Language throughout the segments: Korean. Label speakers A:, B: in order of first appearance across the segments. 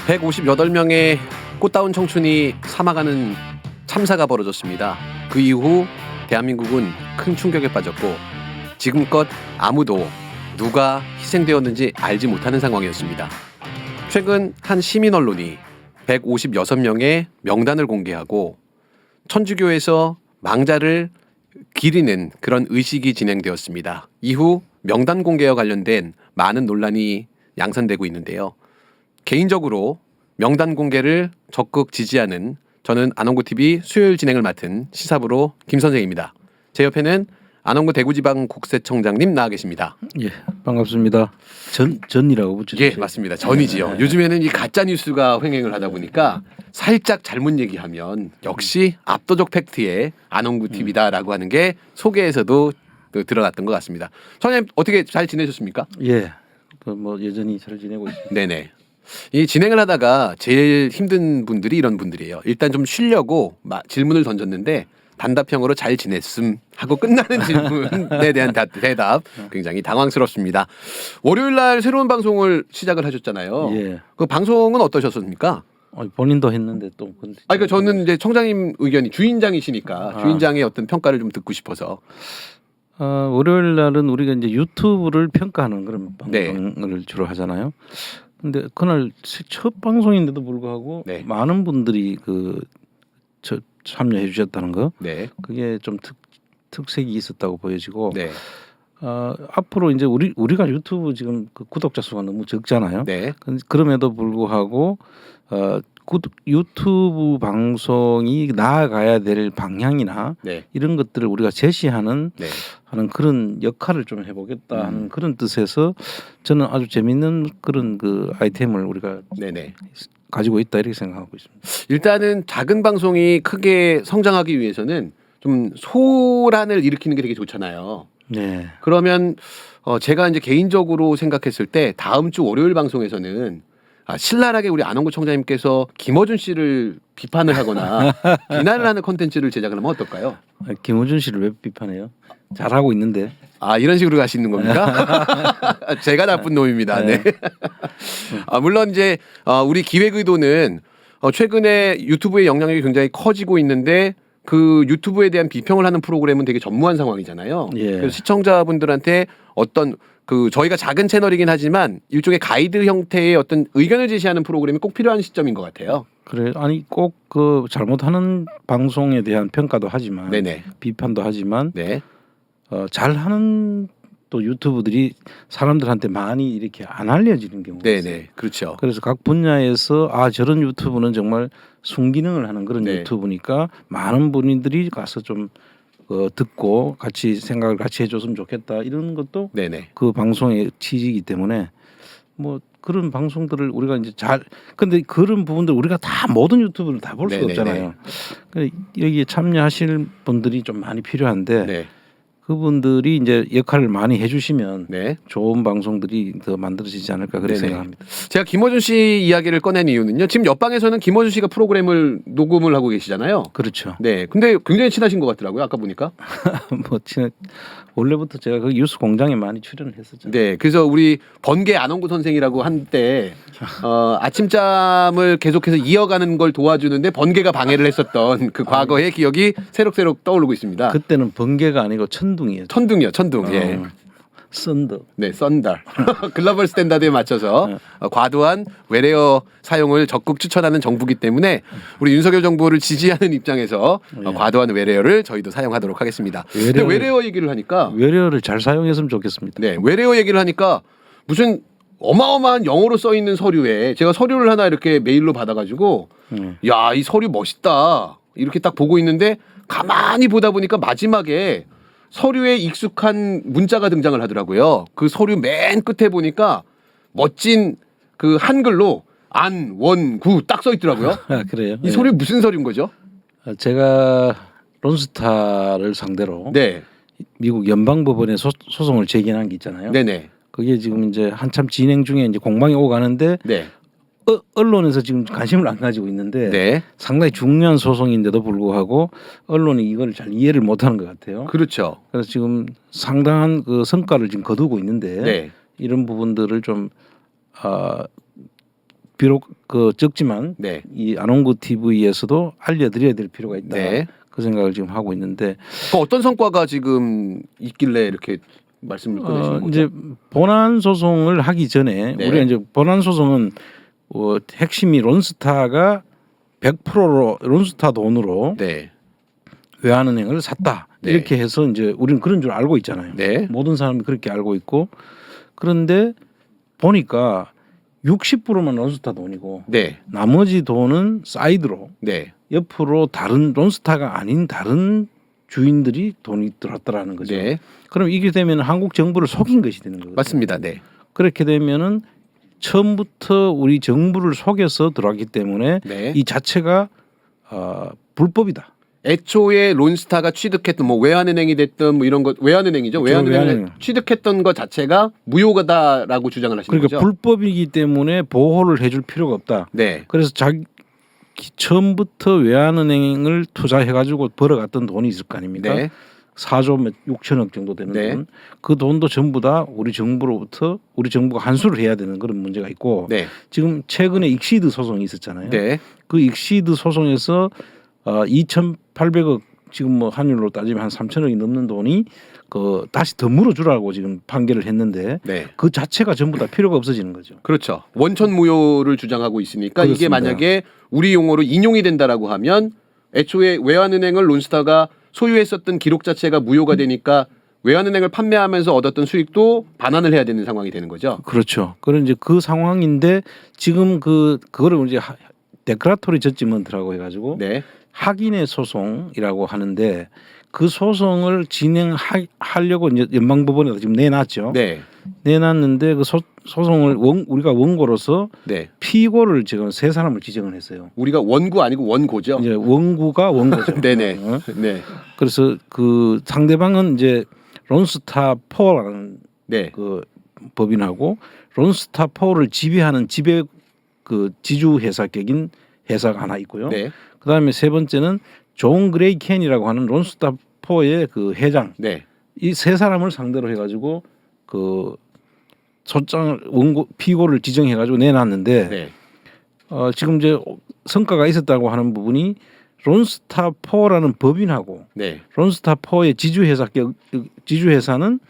A: 158명의 꽃다운 청춘이 사망하는 참사가 벌어졌습니다. 그 이후 대한민국은 큰 충격에 빠졌고 지금껏 아무도 누가 희생되었는지 알지 못하는 상황이었습니다. 최근 한 시민 언론이 156명의 명단을 공개하고 천주교에서 망자를 기리는 그런 의식이 진행되었습니다. 이후 명단 공개와 관련된 많은 논란이 양산되고 있는데요. 개인적으로 명단 공개를 적극 지지하는 저는 안원구TV 수요일 진행을 맡은 시사부로 김 선생입니다. 제 옆에는 안원구 대구지방국세청장님 나와 계십니다.
B: 예, 반갑습니다. 전이라고 붙여주세요.
A: 예, 맞습니다. 전이지요. 요즘에는 이 가짜 뉴스가 횡행을 하다 보니까 살짝 잘못 얘기하면 역시 압도적 팩트의 안원구TV다라고 하는 게 소개에서도 드러났던 것 같습니다. 선생님 어떻게 잘 지내셨습니까?
B: 예, 뭐 여전히 잘 지내고 있습니다.
A: 네네. 이 진행을 하다가 제일 힘든 분들이 이런 분들이에요. 일단 좀 쉬려고 질문을 던졌는데 단답형으로 잘 지냈음 하고 끝나는 질문에 대한 대답 굉장히 당황스럽습니다. 월요일 날 새로운 방송을 시작을 하셨잖아요.
B: 예.
A: 그 방송은 어떠셨습니까?
B: 본인도 했는데 또.
A: 그러니까 저는 이제 청장님 의견이 주인장이시니까 주인장의 어떤 평가를 좀 듣고 싶어서.
B: 월요일 날은 우리가 이제 유튜브를 평가하는 그런 방송을
A: 네.
B: 주로 하잖아요. 근데 그날 첫 방송인데도 불구하고
A: 네.
B: 많은 분들이 참여해 주셨다는 거.
A: 네.
B: 그게 좀 특색이 있었다고 보여지고.
A: 네.
B: 앞으로 이제 우리가 유튜브 지금 그 구독자 수가 너무 적잖아요.
A: 네.
B: 그럼에도 불구하고 유튜브 방송이 나아가야 될 방향이나
A: 네.
B: 이런 것들을 우리가 제시하는
A: 네.
B: 하는 그런 역할을 좀 해보겠다 하는 그런 뜻에서 저는 아주 재밌는 그런 그 아이템을 우리가
A: 네네.
B: 가지고 있다 이렇게 생각하고 있습니다.
A: 일단은 작은 방송이 크게 성장하기 위해서는 좀 소란을 일으키는 게 되게 좋잖아요.
B: 네.
A: 그러면 제가 이제 개인적으로 생각했을 때 다음 주 월요일 방송에서는 신랄하게 우리 안원구 청장님께서 김어준 씨를 비판을 하거나 비난을 하는 콘텐츠를 제작을 하면 어떨까요?
B: 김어준 씨를 왜 비판해요? 잘하고 있는데.
A: 이런 식으로 가시는 겁니까? 제가 나쁜 놈입니다. 네. 물론 이제 우리 기획 의도는 최근에 유튜브의 영향력이 굉장히 커지고 있는데 그 유튜브에 대한 비평을 하는 프로그램은 되게 전무한 상황이잖아요.
B: 예.
A: 그래서 시청자분들한테 어떤 저희가 작은 채널이긴 하지만 일종의 가이드 형태의 어떤 의견을 제시하는 프로그램이 꼭 필요한 시점인 것 같아요.
B: 그래 꼭 그 잘못하는 방송에 대한 평가도 하지만
A: 네네.
B: 비판도 하지만
A: 네.
B: 잘하는 또 유튜브들이 사람들한테 많이 이렇게 안 알려지는 경우가 있어요.
A: 네네. 그렇죠.
B: 그래서 각 분야에서 저런 유튜브는 정말 순기능을 하는 그런
A: 네.
B: 유튜브니까 많은 분들이 가서 좀 듣고 같이 생각을 같이 해줬으면 좋겠다 이런 것도
A: 네네.
B: 그 방송의 취지이기 때문에 뭐 그런 방송들을 우리가 이제 근데 그런 부분들 우리가 다 모든 유튜브를 다 볼 수가
A: 네네네.
B: 없잖아요. 그러니까 여기에 참여하실 분들이 좀 많이 필요한데
A: 네.
B: 그분들이 이제 역할을 많이 해주시면
A: 네.
B: 좋은 방송들이 더 만들어지지 않을까 그렇게
A: 네네.
B: 생각합니다.
A: 제가 김어준 씨 이야기를 꺼낸 이유는요. 지금 옆방에서는 김어준 씨가 프로그램을 녹음을 하고 계시잖아요.
B: 그렇죠.
A: 네. 근데 굉장히 친하신 것 같더라고요. 아까 보니까.
B: 뭐 원래부터 제가 그 뉴스 공장에 많이 출연을 했었죠.
A: 네. 그래서 우리 번개 안원구 선생이라고 한때 아침잠을 계속해서 이어가는 걸 도와주는데 번개가 방해를 했었던 그 과거의 기억이 새록새록 떠오르고 있습니다.
B: 그때는 번개가 아니고 천둥이에요.
A: 천둥이요. 천둥. 예.
B: 썬더.
A: 네, 썬달. 글로벌 스탠다드에 맞춰서 과도한 외래어 사용을 적극 추천하는 정부기 때문에 우리 윤석열 정부를 지지하는 입장에서 과도한 외래어를 저희도 사용하도록 하겠습니다. 근데 외래어 얘기를 하니까
B: 외래어를 잘 사용했으면 좋겠습니다.
A: 네, 외래어 얘기를 하니까 무슨 어마어마한 영어로 써 있는 서류에 제가 서류를 하나 이렇게 메일로 받아가지고 야, 이 서류 멋있다 이렇게 딱 보고 있는데 가만히 보다 보니까 마지막에 서류에 익숙한 문자가 등장을 하더라고요. 그 서류 맨 끝에 보니까 멋진 그 한글로 안원구 딱 써 있더라고요.
B: 그래요?
A: 이 서류 무슨 서류인 거죠?
B: 제가 론스타를 상대로
A: 네.
B: 미국 연방법원에 소송을 제기한 게 있잖아요.
A: 네네.
B: 그게 지금 이제 한참 진행 중에 이제 공방이 오고 가는데
A: 네.
B: 언론에서 지금 관심을 안 가지고 있는데
A: 네.
B: 상당히 중요한 소송인데도 불구하고 언론이 이걸 잘 이해를 못하는 것 같아요.
A: 그렇죠.
B: 그래서 지금 상당한 그 성과를 지금 거두고 있는데
A: 네.
B: 이런 부분들을 좀 비록 그 적지만
A: 네.
B: 이 안홍구 TV에서도 알려드려야 될 필요가 있다.
A: 네.
B: 그 생각을 지금 하고 있는데
A: 그 어떤 성과가 지금 있길래 이렇게 말씀을 꺼내시는 거죠?
B: 이제 본안 소송을 하기 전에
A: 네.
B: 우리가 이제 본안 소송은 핵심이 론스타가 100%로 론스타 돈으로
A: 네.
B: 외환은행을 샀다.
A: 네.
B: 이렇게 해서 이제 우리는 그런 줄 알고 있잖아요.
A: 네.
B: 모든 사람이 그렇게 알고 있고 그런데 보니까 60%만 론스타 돈이고
A: 네.
B: 나머지 돈은 사이드로
A: 네.
B: 옆으로 다른 론스타가 아닌 다른 주인들이 돈이 들어왔다라는 거죠.
A: 네.
B: 그럼 이게 되면 한국 정부를 속인 것이 되는 거거든요.
A: 맞습니다. 네.
B: 그렇게 되면은 처음부터 우리 정부를 속여서 들어왔기 때문에
A: 네.
B: 이 자체가 불법이다.
A: 애초에 론스타가 취득했던 뭐 외환은행이 됐던 뭐 이런 것 외환은행이죠.
B: 그렇죠,
A: 외환은행을
B: 외환은행.
A: 취득했던 것 자체가 무효가다라고 주장을 하시는
B: 그러니까
A: 거죠.
B: 불법이기 때문에 보호를 해줄 필요가 없다.
A: 네.
B: 그래서 자기 처음부터 외환은행을 투자해가지고 벌어갔던 돈이 있을 거 아닙니까?
A: 네.
B: 4조 6천억 정도 되는
A: 네.
B: 돈. 그 돈도 전부 다 우리 정부로부터 우리 정부가 환수를 해야 되는 그런 문제가 있고
A: 네.
B: 지금 최근에 익시드 소송이 있었잖아요.
A: 네.
B: 그 익시드 소송에서 2,800억 지금 뭐 환율로 따지면 한 3천억이 넘는 돈이 그 다시 더 물어주라고 지금 판결을 했는데
A: 네.
B: 그 자체가 전부 다 필요가 없어지는 거죠.
A: 그렇죠. 원천 무효를 주장하고 있으니까 이게
B: 그렇습니다.
A: 만약에 우리 용어로 인용이 된다라고 하면 애초에 외환은행을 론스타가 소유했었던 기록 자체가 무효가 되니까 외환은행을 판매하면서 얻었던 수익도 반환을 해야 되는 상황이 되는 거죠.
B: 그렇죠. 그런 이제 그 상황인데 지금 그거를 이제 데크라토리 저지먼트라고 해가지고
A: 네.
B: 확인의 소송이라고 하는데 그 소송을 진행하려고 이제 연방법원에다 지금 내놨죠.
A: 네.
B: 내놨는데 그 소송을 우리가 원고로서
A: 네.
B: 피고를 지금 세 사람을 지정을 했어요.
A: 우리가 원고 아니고 원고죠.
B: 이제 원고가 원고죠.
A: 네네.
B: 어?
A: 네.
B: 그래서 그 상대방은 이제 론스타 포라는
A: 네.
B: 그 법인하고 론스타 포를 지배하는 그 지주 회사격인 회사가 하나 있고요.
A: 네.
B: 그다음에 세 번째는 존 그레이 켄이라고 하는 론스타 포의 그 회장.
A: 네.
B: 이 세 사람을 상대로 해가지고 그 소장을 원고 피고를 지정해가지고 내놨는데
A: 네.
B: 지금 이제 성과가 있었다고 하는 부분이 론스타포라는 법인하고
A: 네.
B: 론스타포의 지주회사는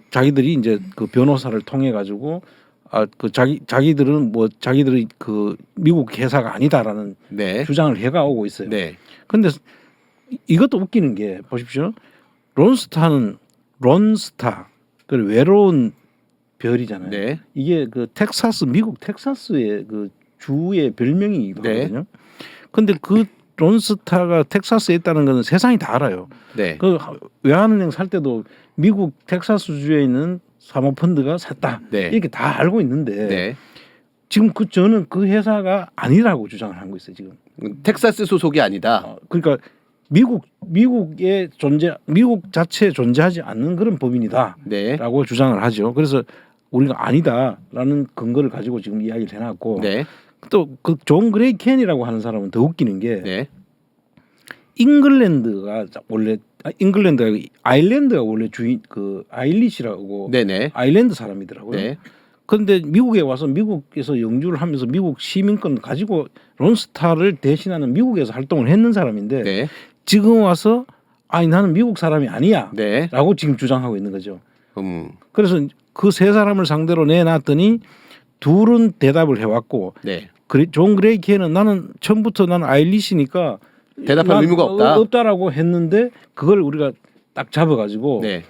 B: 자기들이 이제 그 변호사를 통해 가지고 그 자기들은 뭐 자기들이 그 미국 회사가 아니다라는
A: 네.
B: 주장을 해가 오고 있어요.
A: 네.
B: 근데 이것도 웃기는 게 보십시오. 론스타는 론스타 그 외로운 별이잖아요.
A: 네.
B: 이게 그 미국 텍사스의 그 주의 별명이기도
A: 네.
B: 하거든요. 근데 그 론스타가 텍사스에 있다는 것은 세상이 다 알아요.
A: 네.
B: 그 외환은행 살 때도 미국 텍사스주에 있는 사모펀드가 샀다.
A: 네.
B: 이렇게 다 알고 있는데
A: 네.
B: 지금 저는 그 회사가 아니라고 주장을 하고 있어요. 지금.
A: 텍사스 소속이 아니다.
B: 그러니까 미국의 미국 자체에 존재하지 않는 그런 법인이다라고
A: 네.
B: 주장을 하죠. 그래서 우리가 아니다라는 근거를 가지고 지금 이야기를 해놨고
A: 네.
B: 또 그 존 그레이 켄이라고 하는 사람은 더 웃기는 게
A: 네.
B: 잉글랜드가 원래 아일랜드가 원래 주인 그 아일리시라고
A: 네네.
B: 아일랜드 사람이더라고요.
A: 네.
B: 그런데 미국에 와서 미국에서 영주를 하면서 미국 시민권 가지고 론스타를 대신하는 미국에서 활동을 했는 사람인데
A: 네.
B: 지금 와서 아니 나는 미국 사람이 아니야
A: 네.
B: 라고 지금 주장하고 있는 거죠.
A: 음.
B: 그래서 그 세 사람을 상대로 내놨더니 둘은 대답을 해왔고
A: 네.
B: 존 그레이 켄은 나는 처음부터 나는 아일리시니까
A: 대답할 의무가 없다.
B: 없다라고 했는데 그걸 우리가 딱 잡아가지고
A: 네.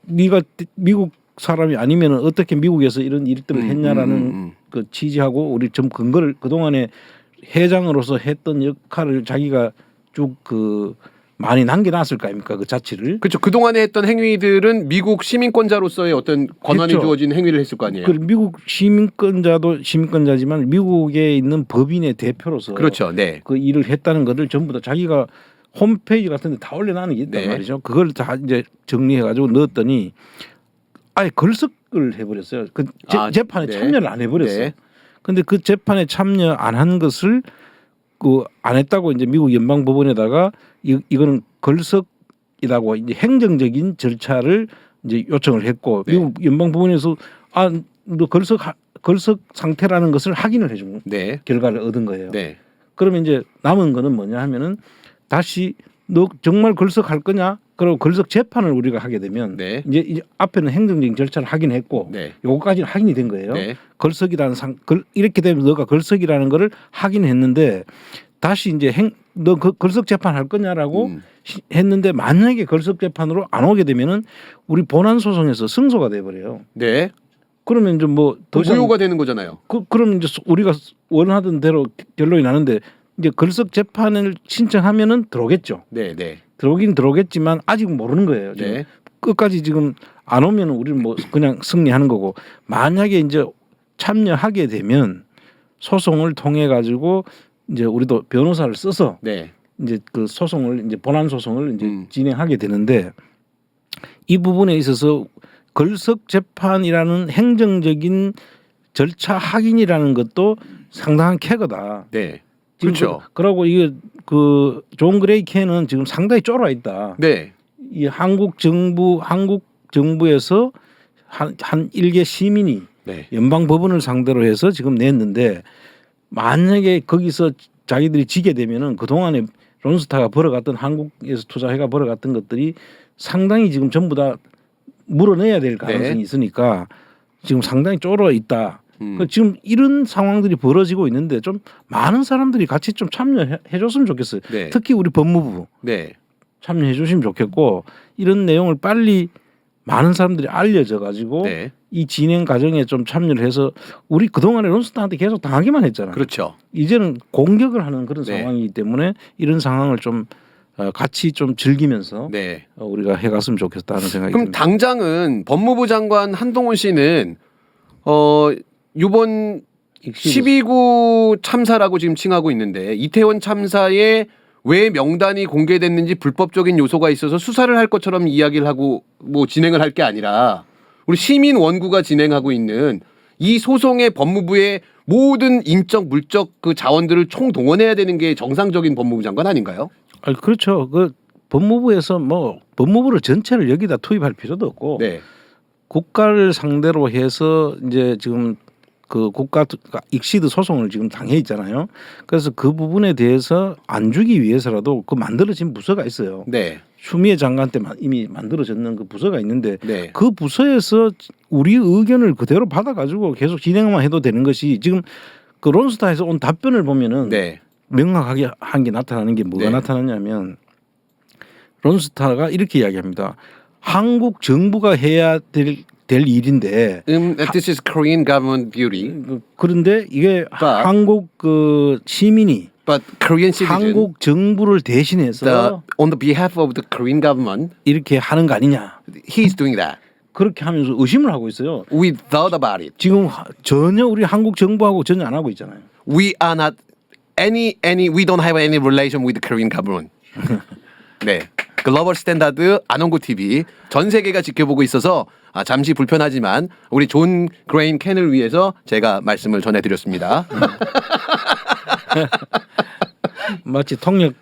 B: 네가 미국 사람이 아니면 어떻게 미국에서 이런 일들을 했냐라는 그 취지하고 우리 좀 근거를 그동안에 회장으로서 했던 역할을 자기가 쭉 그 많이 남겨놨을 거 아닙니까 그 자치를.
A: 그렇죠. 그동안에 했던 행위들은 미국 시민권자로서의 어떤 권한이
B: 그렇죠.
A: 주어진 행위를 했을 거 아니에요.
B: 그 미국 시민권자도 시민권자지만 미국에 있는 법인의 대표로서
A: 그렇죠. 네.
B: 그 일을 했다는 것을 전부 다 자기가 홈페이지 같은 데 다 올려놓는 게 있단
A: 네.
B: 말이죠. 그걸 다 이제 정리해가지고 넣었더니 아예 걸석을 해버렸어요. 그 재판에
A: 네.
B: 참여를 안 해버렸어요.
A: 네.
B: 근데 그 재판에 참여 안 한 것을 그 안 했다고 이제 미국 연방법원에다가 이거는 걸석이라고 이제 행정적인 절차를 이제 요청을 했고
A: 네.
B: 미국 연방법원에서 너 걸석 상태라는 것을 확인을 해준
A: 네.
B: 결과를 얻은 거예요.
A: 네.
B: 그러면 이제 남은 거는 뭐냐 하면은 다시 너 정말 걸석할 거냐? 그리고 걸석 재판을 우리가 하게 되면
A: 네.
B: 이제 앞에는 행정적인 절차를 하긴 했고
A: 네.
B: 요거까지는 확인이 된 거예요.
A: 네.
B: 걸석이라는 이렇게 되면 너가 걸석이라는 거를 확인했는데 다시 이제 너 걸석 재판 할 거냐라고 했는데 만약에 걸석 재판으로 안 오게 되면은 우리 본안 소송에서 승소가 돼 버려요.
A: 네.
B: 그러면 이제 뭐 더 이상
A: 무효가 되는 거잖아요.
B: 그럼 이제 우리가 원하던 대로 결론이 나는데 이제 걸석 재판을 신청하면은 들어오겠죠.
A: 네, 네.
B: 들어오긴 들어오겠지만 아직 모르는 거예요. 지금.
A: 네.
B: 끝까지 지금 안 오면은 우리는 뭐 그냥 승리하는 거고 만약에 이제 참여하게 되면 소송을 통해 가지고 이제 우리도 변호사를 써서
A: 네.
B: 이제 그 소송을 이제 본안 소송을 이제
A: 음.
B: 진행하게 되는데 이 부분에 있어서 걸석 재판이라는 행정적인 절차 확인이라는 것도 상당한 캐거다.
A: 네.
B: 지금
A: 그렇죠.
B: 그러고 이게 그 존 그레이 캔은 지금 상당히 쫄아 있다.
A: 네.
B: 이 한국 정부에서 한 일개 시민이
A: 네.
B: 연방 법원을 상대로 해서 지금 냈는데 만약에 거기서 자기들이 지게 되면은 그 동안에 론스타가 벌어갔던 한국에서 투자해가 벌어갔던 것들이 상당히 지금 전부 다 물어내야 될 가능성이
A: 네.
B: 있으니까 지금 상당히 쫄아 있다.
A: 음.
B: 지금 이런 상황들이 벌어지고 있는데 좀 많은 사람들이 같이 좀 참여해줬으면 좋겠어요.
A: 네.
B: 특히 우리 법무부
A: 네.
B: 참여해주시면 좋겠고 이런 내용을 빨리 많은 사람들이 알려져 가지고
A: 네.
B: 이 진행 과정에 좀 참여를 해서 우리 그동안에 론스타한테 계속 당하기만 했잖아요.
A: 그렇죠.
B: 이제는 공격을 하는 그런
A: 네.
B: 상황이기 때문에 이런 상황을 좀 같이 좀 즐기면서
A: 네.
B: 우리가 해갔으면 좋겠다는 생각이
A: 그럼
B: 듭니다.
A: 당장은 법무부 장관 한동훈 씨는 이번 12구 참사라고 지금 칭하고 있는데 이태원 참사에 왜 명단이 공개됐는지 불법적인 요소가 있어서 수사를 할 것처럼 이야기를 하고 뭐 진행을 할 게 아니라 우리 시민 원구가 진행하고 있는 이 소송의 법무부의 모든 인적 물적 그 자원들을 총동원해야 되는 게 정상적인 법무부 장관 아닌가요?
B: 그렇죠. 그 법무부에서 뭐 법무부를 전체를 여기다 투입할 필요도 없고
A: 네.
B: 국가를 상대로 해서 이제 지금 그 국가 익시드 소송을 지금 당해 있잖아요. 그래서 그 부분에 대해서 안 주기 위해서라도 그 만들어진 부서가 있어요.
A: 네.
B: 추미애 장관 때 이미 만들어졌는 그 부서가 있는데
A: 네.
B: 그 부서에서 우리 의견을 그대로 받아가지고 계속 진행만 해도 되는 것이 지금 그 론스타에서 온 답변을 보면은
A: 네.
B: 명확하게 한 게 나타나는 게 뭐가
A: 네.
B: 나타나냐면 론스타가 이렇게 이야기합니다. 한국 정부가 해야 될 일인데
A: This is Korean government duty,
B: 그런데 이게
A: But-
B: 한국 그 시민이
A: but Korean citizen,
B: 한국 정부를 대신해서
A: on the behalf of the Korean government,
B: 이렇게 하는 거 아니냐
A: he's doing that.
B: 그렇게 하면서 의심을 하고 있어요.
A: We thought about it.
B: 지금 전혀 우리 한국 정부하고 전혀 안 하고 있잖아요.
A: We are not we don't have any relation with the Korean government. 네. 글로벌 스탠다드 안홍구 TV 전 세계가 지켜보고 있어서 잠시 불편하지만 우리 존 그레인 캔을 위해서 제가 말씀을 전해드렸습니다.
B: 마치 통역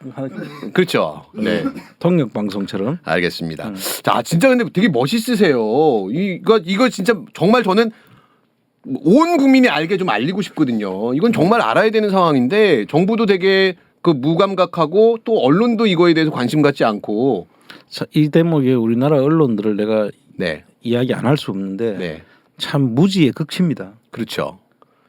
A: 그렇죠. 네.
B: 통역 방송처럼.
A: 알겠습니다. 자, 진짜 근데 되게 멋있으세요. 이거 진짜 정말 저는 온 국민이 알게 좀 알리고 싶거든요. 이건 정말 알아야 되는 상황인데 정부도 되게 그 무감각하고 또 언론도 이거에 대해서 관심 갖지 않고.
B: 자, 이 대목에 우리나라 언론들을 내가
A: 네.
B: 이야기 안 할 수 없는데
A: 네.
B: 참 무지의 극치입니다.
A: 그렇죠.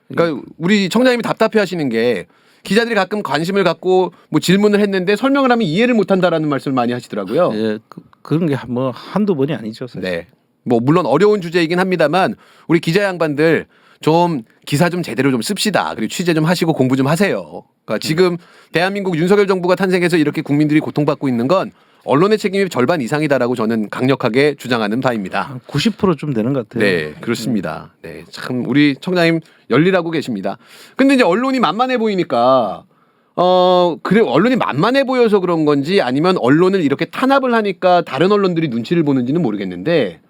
A: 그러니까 우리 청장님이 답답해 하시는 게 기자들이 가끔 관심을 갖고 뭐 질문을 했는데 설명을 하면 이해를 못 한다라는 말씀을 많이 하시더라고요.
B: 예, 그런 게 뭐 한두 번이 아니죠. 사실.
A: 네. 뭐 물론 어려운 주제이긴 합니다만 우리 기자 양반들 좀 기사 좀 제대로 좀 씁시다. 그리고 취재 좀 하시고 공부 좀 하세요. 그러니까 지금 대한민국 윤석열 정부가 탄생해서 이렇게 국민들이 고통받고 있는 건 언론의 책임이 절반 이상이다라고 저는 강력하게 주장하는 바입니다.
B: 90%좀 되는 것 같아요.
A: 네, 그렇습니다. 네, 참 우리 청장님 열일하고 계십니다. 근데 이제 언론이 만만해 보이니까 그래 언론이 만만해 보여서 그런 건지 아니면 언론을 이렇게 탄압을 하니까 다른 언론들이 눈치를 보는지는 모르겠는데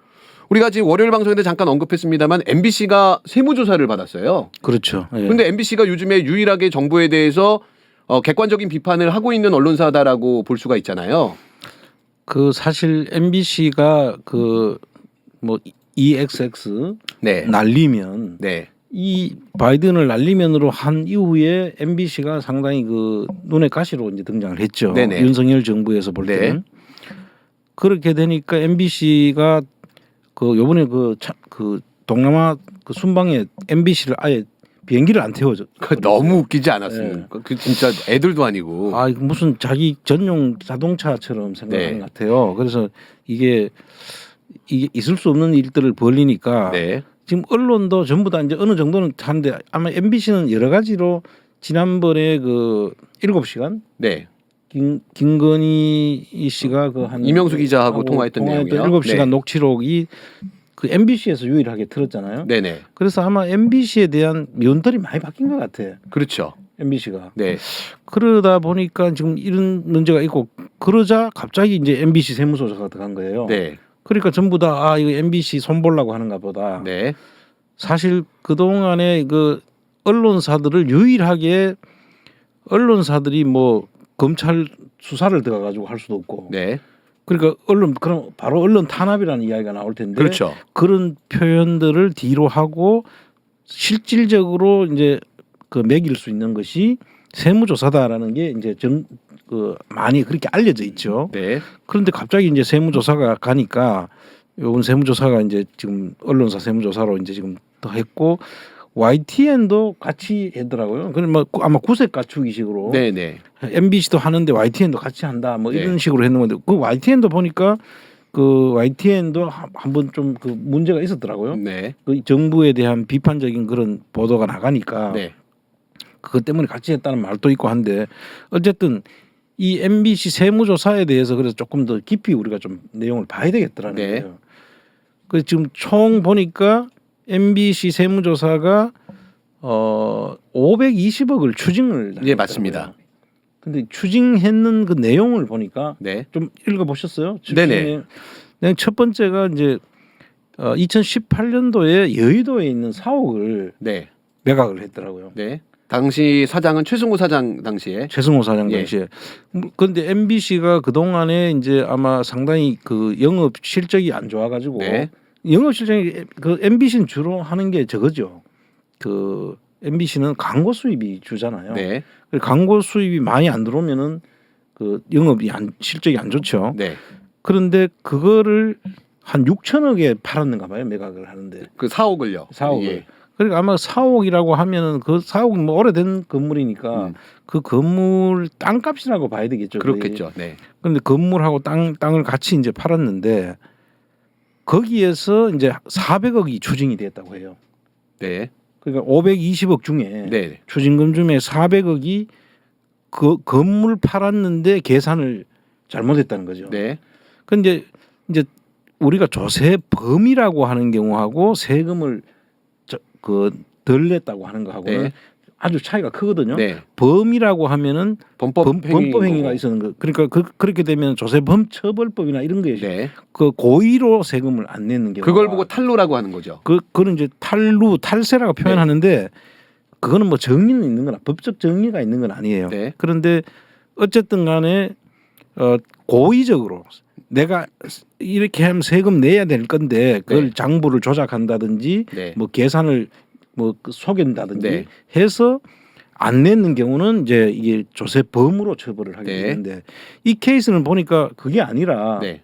A: 우리가 지금 월요일 방송에도 잠깐 언급했습니다만 MBC가 세무조사를 받았어요.
B: 그렇죠. 예.
A: 근데 MBC가 요즘에 유일하게 정부에 대해서 객관적인 비판을 하고 있는 언론사다라고 볼 수가 있잖아요.
B: 그 사실 MBC가 그 뭐 EXX
A: 네.
B: 날리면
A: 네.
B: 이 바이든을 날리면으로 한 이후에 MBC가 상당히 그 눈의 가시로 이제 등장을 했죠.
A: 네네.
B: 윤석열 정부에서 볼 때는
A: 네.
B: 그렇게 되니까 MBC가 그 요번에 그 동남아 그 순방에 MBC를 아예 비행기를 안 태워줘.
A: 그 너무 웃기지 않았습니까? 그 진짜 애들도 아니고.
B: 아 이거 무슨 자기 전용 자동차처럼 생각하는
A: 네.
B: 것 같아요. 그래서 이게 있을 수 없는 일들을 벌리니까
A: 네.
B: 지금 언론도 전부 다 이제 어느 정도는 하는데 아마 MBC는 여러 가지로 지난번에 그 7시간
A: 네.
B: 김건희 씨가 그 한
A: 이명수 기자하고 통화했던 내용이요.
B: 7시간
A: 네.
B: 녹취록이 그 MBC에서 유일하게 틀었잖아요.
A: 네네.
B: 그래서 아마 MBC에 대한 면들이 많이 바뀐 것 같아.
A: 그렇죠.
B: MBC가.
A: 네.
B: 그러다 보니까 지금 이런 문제가 있고 그러자 갑자기 이제 MBC 세무조사가 들어간 거예요.
A: 네.
B: 그러니까 전부 다 이거 MBC 손보려고 하는가 보다.
A: 네.
B: 사실 그 동안에 그 언론사들을 유일하게 언론사들이 뭐 검찰 수사를 들어가지고 할 수도 없고.
A: 네.
B: 그러니까 그럼 바로 언론 탄압이라는 이야기가 나올 텐데.
A: 그렇죠.
B: 그런 표현들을 뒤로 하고 실질적으로 이제 그 매길 수 있는 것이 세무조사다라는 게 이제 그 많이 그렇게 알려져 있죠.
A: 네.
B: 그런데 갑자기 이제 세무조사가 가니까 요번 세무조사가 이제 지금 언론사 세무조사로 이제 지금 더 했고 YTN도 같이 했더라고요. 그럼 뭐 아마 구색 갖추기식으로
A: 네네.
B: MBC도 하는데 YTN도 같이 한다 뭐 이런
A: 네.
B: 식으로 했는 건데 그 YTN도 보니까 그 YTN도 한번 좀 그 문제가 있었더라고요.
A: 네.
B: 그 정부에 대한 비판적인 그런 보도가 나가니까
A: 네.
B: 그것 때문에 같이 했다는 말도 있고 한데 어쨌든 이 MBC 세무조사에 대해서 그래서 조금 더 깊이 우리가 좀 내용을 봐야 되겠더라는
A: 네.
B: 거예요. 그래서 지금 총 보니까 MBC 세무조사가 520억을 추징을
A: 예, 맞습니다.
B: 근데 추징했는 그 내용을 보니까
A: 네.
B: 좀 읽어보셨어요?
A: 네네.
B: 첫 번째가 이제 2018년도에 여의도에 있는 사옥을
A: 네.
B: 매각을 했더라고요.
A: 네. 당시 사장은 최승호 사장 당시에.
B: 최승호 사장
A: 예.
B: 당시에. 그런데 MBC가 그 동안에 이제 아마 상당히 그 영업 실적이 안 좋아가지고
A: 네.
B: 영업 실적이 그 MBC는 주로 하는 게 저거죠. 그 MBC는 광고 수입이 주잖아요.
A: 네.
B: 광고 수입이 많이 안 들어오면은 그 영업이 실적이 안 좋죠.
A: 네.
B: 그런데 그거를 한 6천억에 팔았는가 봐요. 매각을 하는데.
A: 그 사옥을요.
B: 4억을.
A: 예.
B: 그러니까 아마 4억이라고 하면은 그 4억 뭐 오래된 건물이니까 그 건물 땅값이라고 봐야 되겠죠.
A: 그렇겠죠. 네.
B: 그런데 건물하고 땅을 같이 이제 팔았는데 거기에서 이제 400억이 추징이 됐다고 해요.
A: 네.
B: 그러니까 520억 중에
A: 네.
B: 추징금 중에 400억이 그 건물 팔았는데 계산을 잘못했다는 거죠.
A: 네.
B: 근데 이제 우리가 조세범이라고 하는 경우하고 세금을 덜 냈다고 하는 거하고는
A: 네.
B: 아주 차이가 크거든요.
A: 네.
B: 범이라고 하면은
A: 범법
B: 행위가 있었는 거. 그러니까 그렇게 되면 조세범 처벌법이나 이런 거에
A: 네.
B: 그 고의로 세금을 안 내는 경우.
A: 그걸 보고 탈루라고 하는 거죠.
B: 그거는 이제 탈세라고 표현하는데 그거는 뭐 정의는 있는 건 법적 정의가 있는 건 아니에요.
A: 네.
B: 그런데 어쨌든 간에 고의적으로 내가 이렇게 하면 세금 내야 될 건데 그걸
A: 네.
B: 장부를 조작한다든지
A: 네.
B: 뭐 계산을 뭐 속인다든지
A: 네.
B: 해서 안 내는 경우는 이제 이게 조세범으로 처벌을 하게
A: 네.
B: 되는데 이 케이스는 보니까 그게 아니라
A: 네.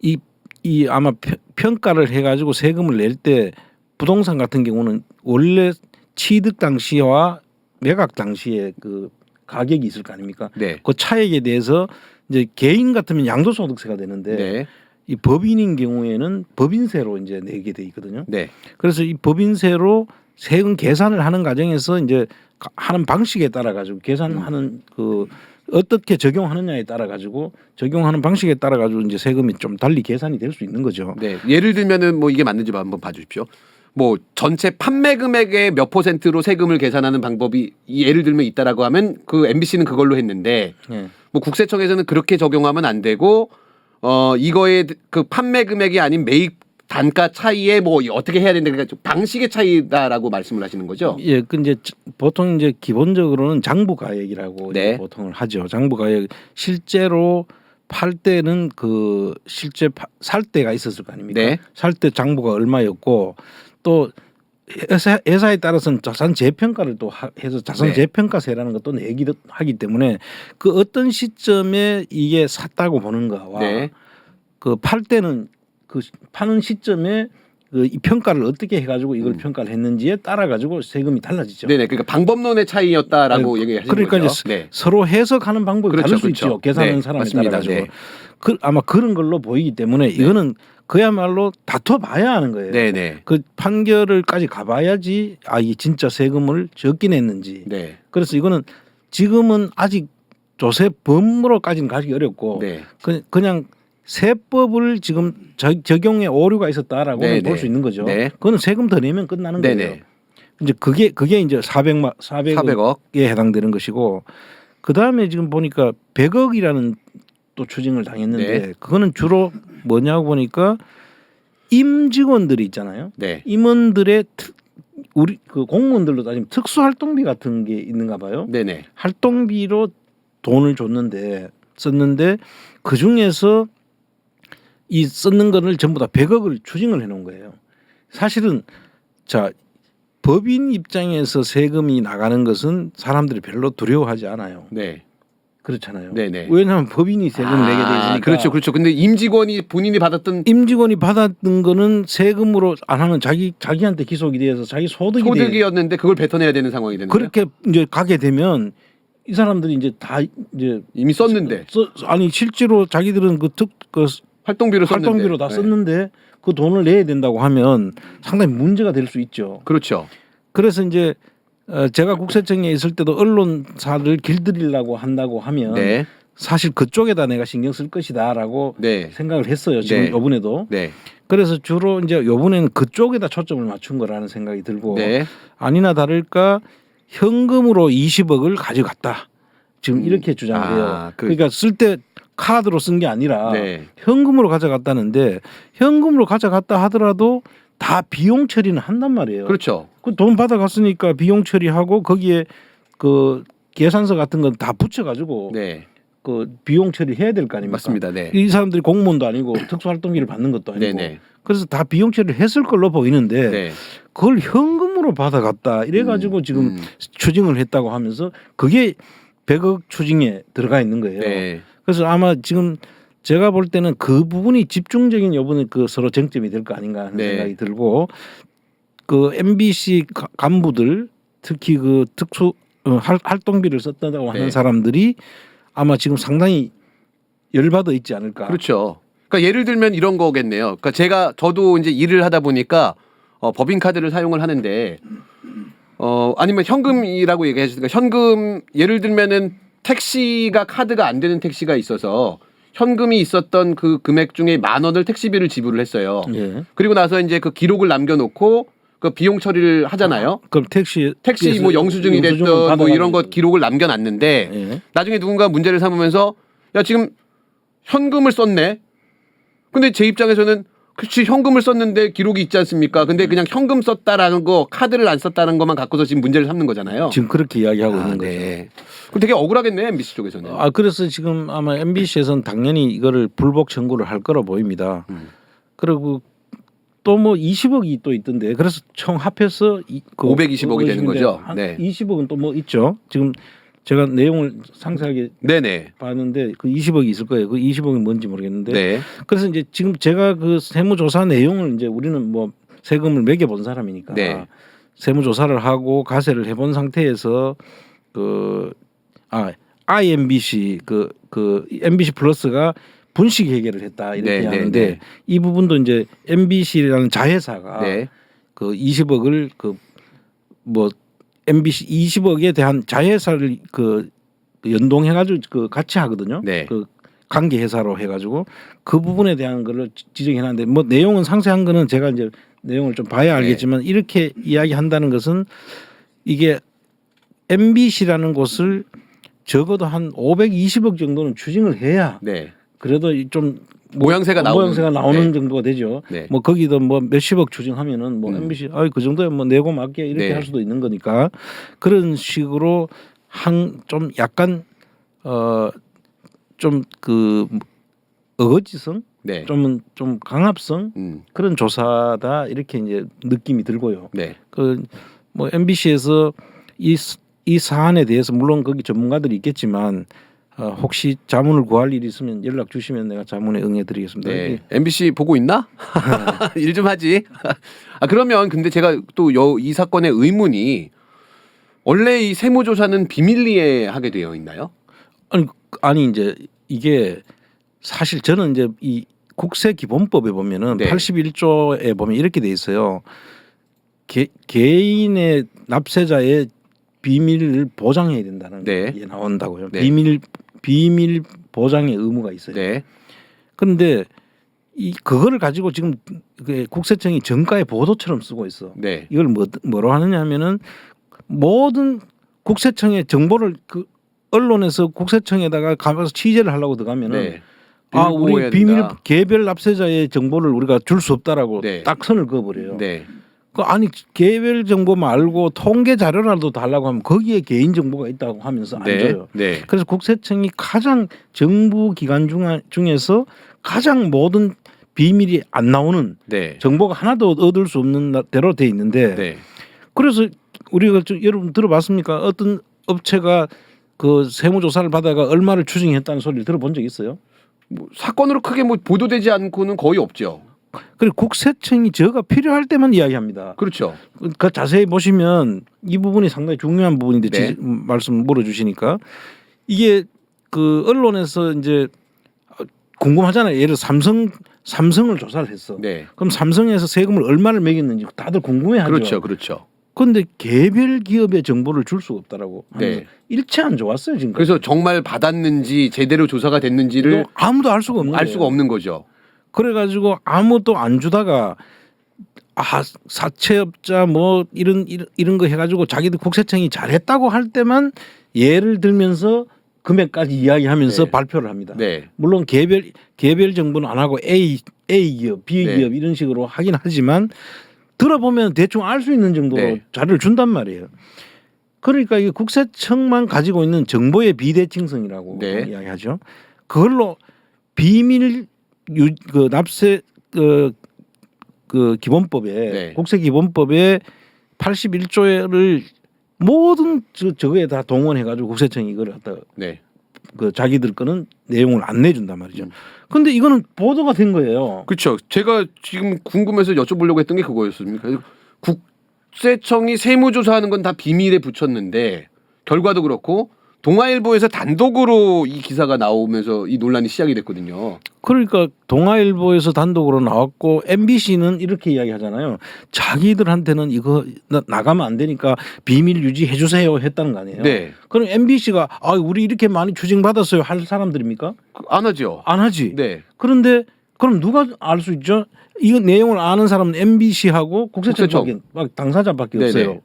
B: 이 아마 평가를 해가지고 세금을 낼 때 부동산 같은 경우는 원래 취득 당시와 매각 당시에 그 가격이 있을 거 아닙니까?
A: 네.
B: 그 차액에 대해서 이제 개인 같으면 양도소득세가 되는데
A: 네.
B: 이 법인인 경우에는 법인세로 이제 내게 돼 있거든요.
A: 네.
B: 그래서 이 법인세로 세금 계산을 하는 과정에서 이제 하는 방식에 따라 가지고 계산하는 그 어떻게 적용하느냐에 따라 가지고 적용하는 방식에 따라 가지고 이제 세금이 좀 달리 계산이 될 수 있는 거죠.
A: 네. 예를 들면은 뭐 이게 맞는지 한번 봐주십시오. 뭐 전체 판매 금액의 몇 %로 세금을 계산하는 방법이 예를 들면 있다라고 하면 그 MBC는 그걸로 했는데
B: 예.
A: 뭐 국세청에서는 그렇게 적용하면 안 되고 이거의 그 판매 금액이 아닌 매입 단가 차이에 뭐 어떻게 해야 된다 그러니까 방식의 차이다라고 말씀을 하시는 거죠?
B: 예, 그 이제 보통 이제 기본적으로는 장부가액이라고
A: 네.
B: 이제 보통을 하죠. 장부가액 실제로 팔 때는 그 실제 살 때가 있었을 거 아닙니까?
A: 네.
B: 살 때 장부가 얼마였고 또 회사에 따라서는 자산 재평가를 또 해서 자산
A: 네.
B: 재평가세라는 것도 내기도 하기 때문에 그 어떤 시점에 이게 샀다고 보는 거와
A: 네.
B: 그 팔 때는 그 파는 시점에 그 이 평가를 어떻게 해가지고 이걸 평가를 했는지에 따라 가지고 세금이 달라지죠.
A: 네네. 그러니까 방법론의 차이였다라고 얘기하시는
B: 그러니까
A: 거죠.
B: 이제
A: 네.
B: 서로 해석하는 방법이
A: 그렇죠,
B: 다를 수
A: 그렇죠.
B: 있죠. 계산하는
A: 네,
B: 사람에
A: 맞습니다.
B: 따라 가지고
A: 네.
B: 아마 그런 걸로 보이기 때문에 이거는 그야말로 다퉈봐야 하는 거예요.
A: 네네.
B: 그 판결을까지 가봐야지 이 진짜 세금을 적게 냈는지.
A: 네.
B: 그래서 이거는 지금은 아직 조세범으로까지는 가기 어렵고
A: 네.
B: 그냥 세법을 지금 적용에 오류가 있었다라고
A: 네,
B: 볼
A: 네.
B: 수 있는 거죠.
A: 네.
B: 그거는 세금 더 내면 끝나는
A: 네,
B: 거예요.
A: 네.
B: 이제 그게 이제 400억
A: 400억.
B: 에 해당되는 것이고 그 다음에 지금 보니까 100억이라는 또 추징을 당했는데
A: 네.
B: 그거는 주로 뭐냐고 보니까 임직원들이 있잖아요.
A: 네.
B: 임원들의 우리 그 공무원들로 따지면 특수활동비 같은 게 있는가 봐요.
A: 네네.
B: 활동비로 돈을 썼는데 그 중에서 이 썼는 거를 전부 다 100억을 추징을 해놓은 거예요. 사실은 자 법인 입장에서 세금이 나가는 것은 사람들이 별로 두려워하지 않아요.
A: 네.
B: 그렇잖아요.
A: 네네.
B: 왜냐하면 법인이 세금을 내게 돼 있으니까.
A: 그렇죠, 그렇죠. 근데 임직원이 본인이 받았던
B: 임직원이 받았던 거는 세금으로 안 하면 자기한테 기속이 돼서 자기 소득이 돼.
A: 소득이었는데 그걸 뱉어내야 되는 상황이 되는 거예요.
B: 그렇게 이제 가게 되면 이 사람들이 이제 다 이제
A: 이미 썼는데
B: 아니 실제로 자기들은 그
A: 활동비로
B: 활동비로 다
A: 네.
B: 썼는데 그 돈을 내야 된다고 하면 상당히 문제가 될 수 있죠.
A: 그렇죠.
B: 그래서 이제 제가 국세청에 있을 때도 언론사를 길들이려고 한다고 하면
A: 네.
B: 사실 그쪽에다 내가 신경 쓸 것이다라고
A: 네.
B: 생각을 했어요. 지금
A: 네.
B: 이번에도.
A: 네.
B: 그래서 주로 이제 이번에는 그쪽에다 초점을 맞춘 거라는 생각이 들고
A: 네.
B: 아니나 다를까 현금으로 20억을 가져갔다. 지금 이렇게 주장해요. 그러니까 쓸 때 카드로 쓴 게 아니라
A: 네.
B: 현금으로 가져갔다는데 현금으로 가져갔다 하더라도 다 비용 처리는 한단 말이에요.
A: 그렇죠.
B: 그 돈 받아갔으니까 비용 처리하고 거기에 그 계산서 같은 건 다 붙여가지고
A: 네.
B: 그 비용 처리해야 될 거 아닙니까?
A: 맞습니다. 네.
B: 이 사람들이 공무원도 아니고 특수활동비를 받는 것도 아니고
A: 네네.
B: 그래서 다 비용 처리를 했을 걸로 보이는데
A: 네.
B: 그걸 현금으로 받아갔다 이래가지고 지금 추징을 했다고 하면서 그게 100억 추징에 들어가 있는 거예요.
A: 네.
B: 그래서 아마 지금 제가 볼 때는 그 부분이 집중적인 요번에 그 서로 쟁점이 될 거 아닌가 하는
A: 네.
B: 생각이 들고 그 MBC 간부들 특히 그 특수 활동비를 썼다고 하는
A: 네.
B: 사람들이 아마 지금 상당히 열받아 있지 않을까.
A: 그렇죠. 그러니까 예를 들면 이런 거겠네요. 그러니까 저도 이제 일을 하다 보니까 법인 카드를 사용을 하는데 아니면 현금이라고 얘기하시니까 현금 예를 들면은 택시가 카드가 안 되는 택시가 있어서 현금이 있었던 그 금액 중에 10,000원을 택시비를 지불을 했어요.
B: 예.
A: 그리고 나서 이제 그 기록을 남겨놓고 그 비용 처리를 하잖아요.
B: 그럼 택시
A: 뭐 영수증이 됐든 뭐 이런 것 기록을 남겨놨는데
B: 예.
A: 나중에 누군가 문제를 삼으면서 야 지금 현금을 썼네. 근데 제 입장에서는 그렇지 현금을 썼는데 기록이 있지 않습니까? 근데 그냥 현금 썼다라는 거 카드를 안 썼다는 것만 갖고서 지금 문제를 삼는 거잖아요.
B: 지금 그렇게 이야기하고 있는 거죠.
A: 네. 그럼 되게 억울하겠네 MBC 쪽에서는.
B: 그래서 지금 아마 MBC에서는 당연히 이거를 불복 청구를 할 거로 보입니다. 그리고 또 뭐 20억이 또 있던데 그래서 총 합해서
A: 520억이 되는 거죠. 네.
B: 20억은 또 뭐 있죠. 지금 제가 내용을 상세하게
A: 네네.
B: 봤는데 그 20억이 있을 거예요. 그 20억이 뭔지 모르겠는데.
A: 네.
B: 그래서 이제 지금 제가 그 세무조사 내용을 이제 우리는 뭐 세금을 매겨본 사람이니까
A: 네.
B: 세무조사를 하고 가세를 해본 상태에서 IMBC 그 MBC 플러스가 분식 회계를 했다 이렇게
A: 네,
B: 하는데
A: 네, 네.
B: 이 부분도 이제 MBC라는 자회사가
A: 네.
B: 그 20억을 그 뭐 MBC 20억에 대한 자회사를 그 연동해가지고 그 같이 하거든요.
A: 네.
B: 그 관계 회사로 해가지고 그 부분에 대한 거를 지적해놨는데 뭐 내용은 상세한 거는 제가 이제 내용을 좀 봐야 알겠지만 이렇게 이야기한다는 것은 이게 MBC라는 곳을 적어도 한 520억 정도는 추징을 해야
A: 네.
B: 그래도 좀
A: 모양새가 나오는
B: 네. 정도가 되죠.
A: 네.
B: 뭐 거기도 뭐 몇십억 추징하면은 뭐 MBC 그 정도에 뭐 내고 맞게 이렇게
A: 네.
B: 할 수도 있는 거니까 그런 식으로 좀 약간 좀 그 어거지성
A: 네.
B: 좀 강압성 그런 조사다 이렇게 이제 느낌이 들고요.
A: 네.
B: 그 뭐 MBC에서 이 사안에 대해서 물론 거기 전문가들이 있겠지만 혹시 자문을 구할 일이 있으면 연락 주시면 내가 자문에 응해드리겠습니다.
A: 네. MBC 보고 있나? 일 좀 하지. 그러면 근데 제가 또 이 사건의 의문이 원래 이 세무조사는 비밀리에 하게 되어 있나요?
B: 아니 이제 이게 사실 저는 이제 이 국세기본법에 보면은
A: 네.
C: 81조에 보면 이렇게 돼 있어요. 개인의 납세자의 비밀을 보장해야 된다는
A: 네.
C: 게 나온다고요.
A: 네.
C: 비밀 보장의 의무가 있어요.
A: 네.
C: 그런데 그거를 가지고 지금 국세청이 정가의 보도처럼 쓰고 있어.
A: 네.
C: 이걸 뭐로 하느냐 하면은 모든 국세청의 정보를 그 언론에서 국세청에다가 가서 취재를 하려고 들어가면은
A: 네.
C: 우리 비밀 개별 납세자의 정보를 우리가 줄 수 없다라고
A: 네.
C: 딱 선을 그어버려요.
A: 네.
C: 아니 개별 정보 말고 통계 자료라도 달라고 하면 거기에 개인 정보가 있다고 하면서 안
A: 네.
C: 줘요.
A: 네.
C: 그래서 국세청이 가장 정부 기관 중에서 가장 모든 비밀이 안 나오는
A: 네.
C: 정보가 하나도 얻을 수 없는 대로 돼 있는데
A: 네.
C: 그래서 우리가 여러분 들어봤습니까? 어떤 업체가 그 세무조사를 받아가 얼마를 추징했다는 소리를 들어본 적 있어요?
A: 뭐 사건으로 크게 뭐 보도되지 않고는 거의 없죠.
C: 그리고 국세청이 저가 필요할 때만 이야기합니다.
A: 그렇죠.
C: 그 자세히 보시면 이 부분이 상당히 중요한 부분인데
A: 네.
C: 말씀 물어주시니까 이게 그 언론에서 이제 궁금하잖아요. 예를 들어 삼성을 조사를 했어.
A: 네.
C: 그럼 삼성에서 세금을 얼마를 매겼는지 다들 궁금해하죠.
A: 그렇죠. 그렇죠.
C: 그런데 개별 기업의 정보를 줄 수가 없다라고 하면서
A: 네.
C: 일체 안 좋았어요 지금.
A: 그래서 정말 받았는지 제대로 조사가 됐는지를
C: 아무도 알 수가 없는
A: 알
C: 거예요.
A: 수가 없는 거죠.
C: 그래가지고 아무도 안 주다가 사채업자 뭐 이런 거 해가지고 자기들 국세청이 잘했다고 할 때만 예를 들면서 금액까지 이야기하면서
A: 네.
C: 발표를 합니다.
A: 네.
C: 물론 개별 정보는 안 하고 A 기업, B
A: 네.
C: 기업 이런 식으로 하긴 하지만 들어보면 대충 알 수 있는 정도로
A: 네.
C: 자료를 준단 말이에요. 그러니까 이게 국세청만 가지고 있는 정보의 비대칭성이라고
A: 네.
C: 이야기하죠. 그걸로 비밀 그 납세 그 기본법에
A: 네.
C: 국세 기본법에 81조를 모든 저거에 다 동원해 가지고 국세청이 이걸 갖다
A: 네.
C: 그 자기들 거는 내용을 안 내준단 말이죠. 근데 이거는 보도가 된 거예요.
A: 그렇죠. 제가 지금 궁금해서 여쭤보려고 했던 게 그거였습니다. 국세청이 세무조사하는 건 다 비밀에 붙였는데 결과도 그렇고 동아일보에서 단독으로 이 기사가 나오면서 이 논란이 시작이 됐거든요.
C: 그러니까 동아일보에서 단독으로 나왔고 MBC는 이렇게 이야기하잖아요. 자기들한테는 이거 나가면 안 되니까 비밀 유지해 주세요 했다는 거 아니에요.
A: 네.
C: 그럼 MBC가 우리 이렇게 많이 추징 받았어요 할 사람들입니까?
A: 안 하죠.
C: 안 하지.
A: 네.
C: 그런데 그럼 누가 알 수 있죠? 이 내용을 아는 사람은 MBC하고 국세청밖에 당사자밖에
A: 네네.
C: 없어요.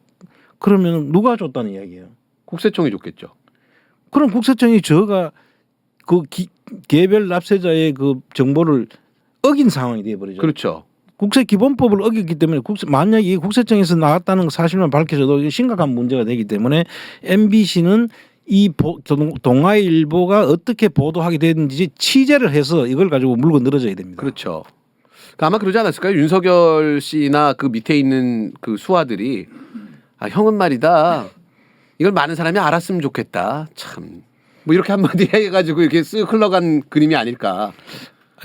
C: 그러면 누가 줬다는 이야기예요?
A: 국세청이 줬겠죠.
C: 그럼 국세청이 저가 그 개별 납세자의 그 정보를 어긴 상황이 되어버리죠.
A: 그렇죠.
C: 국세기본법을 어겼기 때문에 만약에 이 국세청에서 나왔다는 사실만 밝혀져도 심각한 문제가 되기 때문에 MBC는 이 동아일보가 어떻게 보도하게 됐는지 취재를 해서 이걸 가지고 물고 늘어져야 됩니다.
A: 그렇죠. 아마 그러지 않았을까요? 윤석열 씨나 그 밑에 있는 그 수하들이 형은 말이다. 이걸 많은 사람이 알았으면 좋겠다. 참. 뭐 이렇게 한마디 해가지고 이렇게 쓱 흘러간 그림이 아닐까.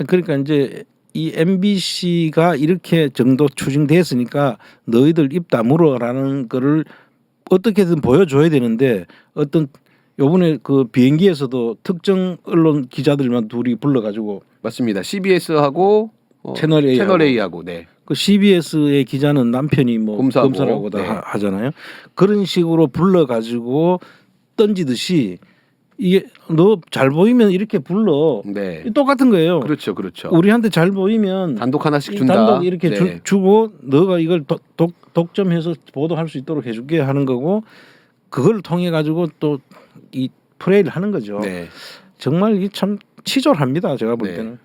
C: 그러니까 이제 이 MBC가 이렇게 정도 추징됐으니까 너희들 입 다물어라는 거를 어떻게든 보여줘야 되는데 어떤 요번에 그 비행기에서도 특정 언론 기자들만 둘이 불러가지고
A: 맞습니다. CBS하고
C: 채널
A: A하고 네.
C: 그 CBS의 기자는 남편이 뭐
A: 검사고,
C: 검사라고 다
A: 네.
C: 하잖아요. 그런 식으로 불러가지고 던지듯이 이게 너 잘 보이면 이렇게 불러.
A: 네.
C: 똑같은 거예요.
A: 그렇죠. 그렇죠.
C: 우리한테 잘 보이면
A: 단독 하나씩 준다.
C: 단독 이렇게
A: 네.
C: 주고 너가 이걸 독점해서 보도할 수 있도록 해줄게 하는 거고 그걸 통해 가지고 또 이 플레이를 하는 거죠.
A: 네.
C: 정말 이게 참 치졸합니다. 제가 볼
A: 네.
C: 때는.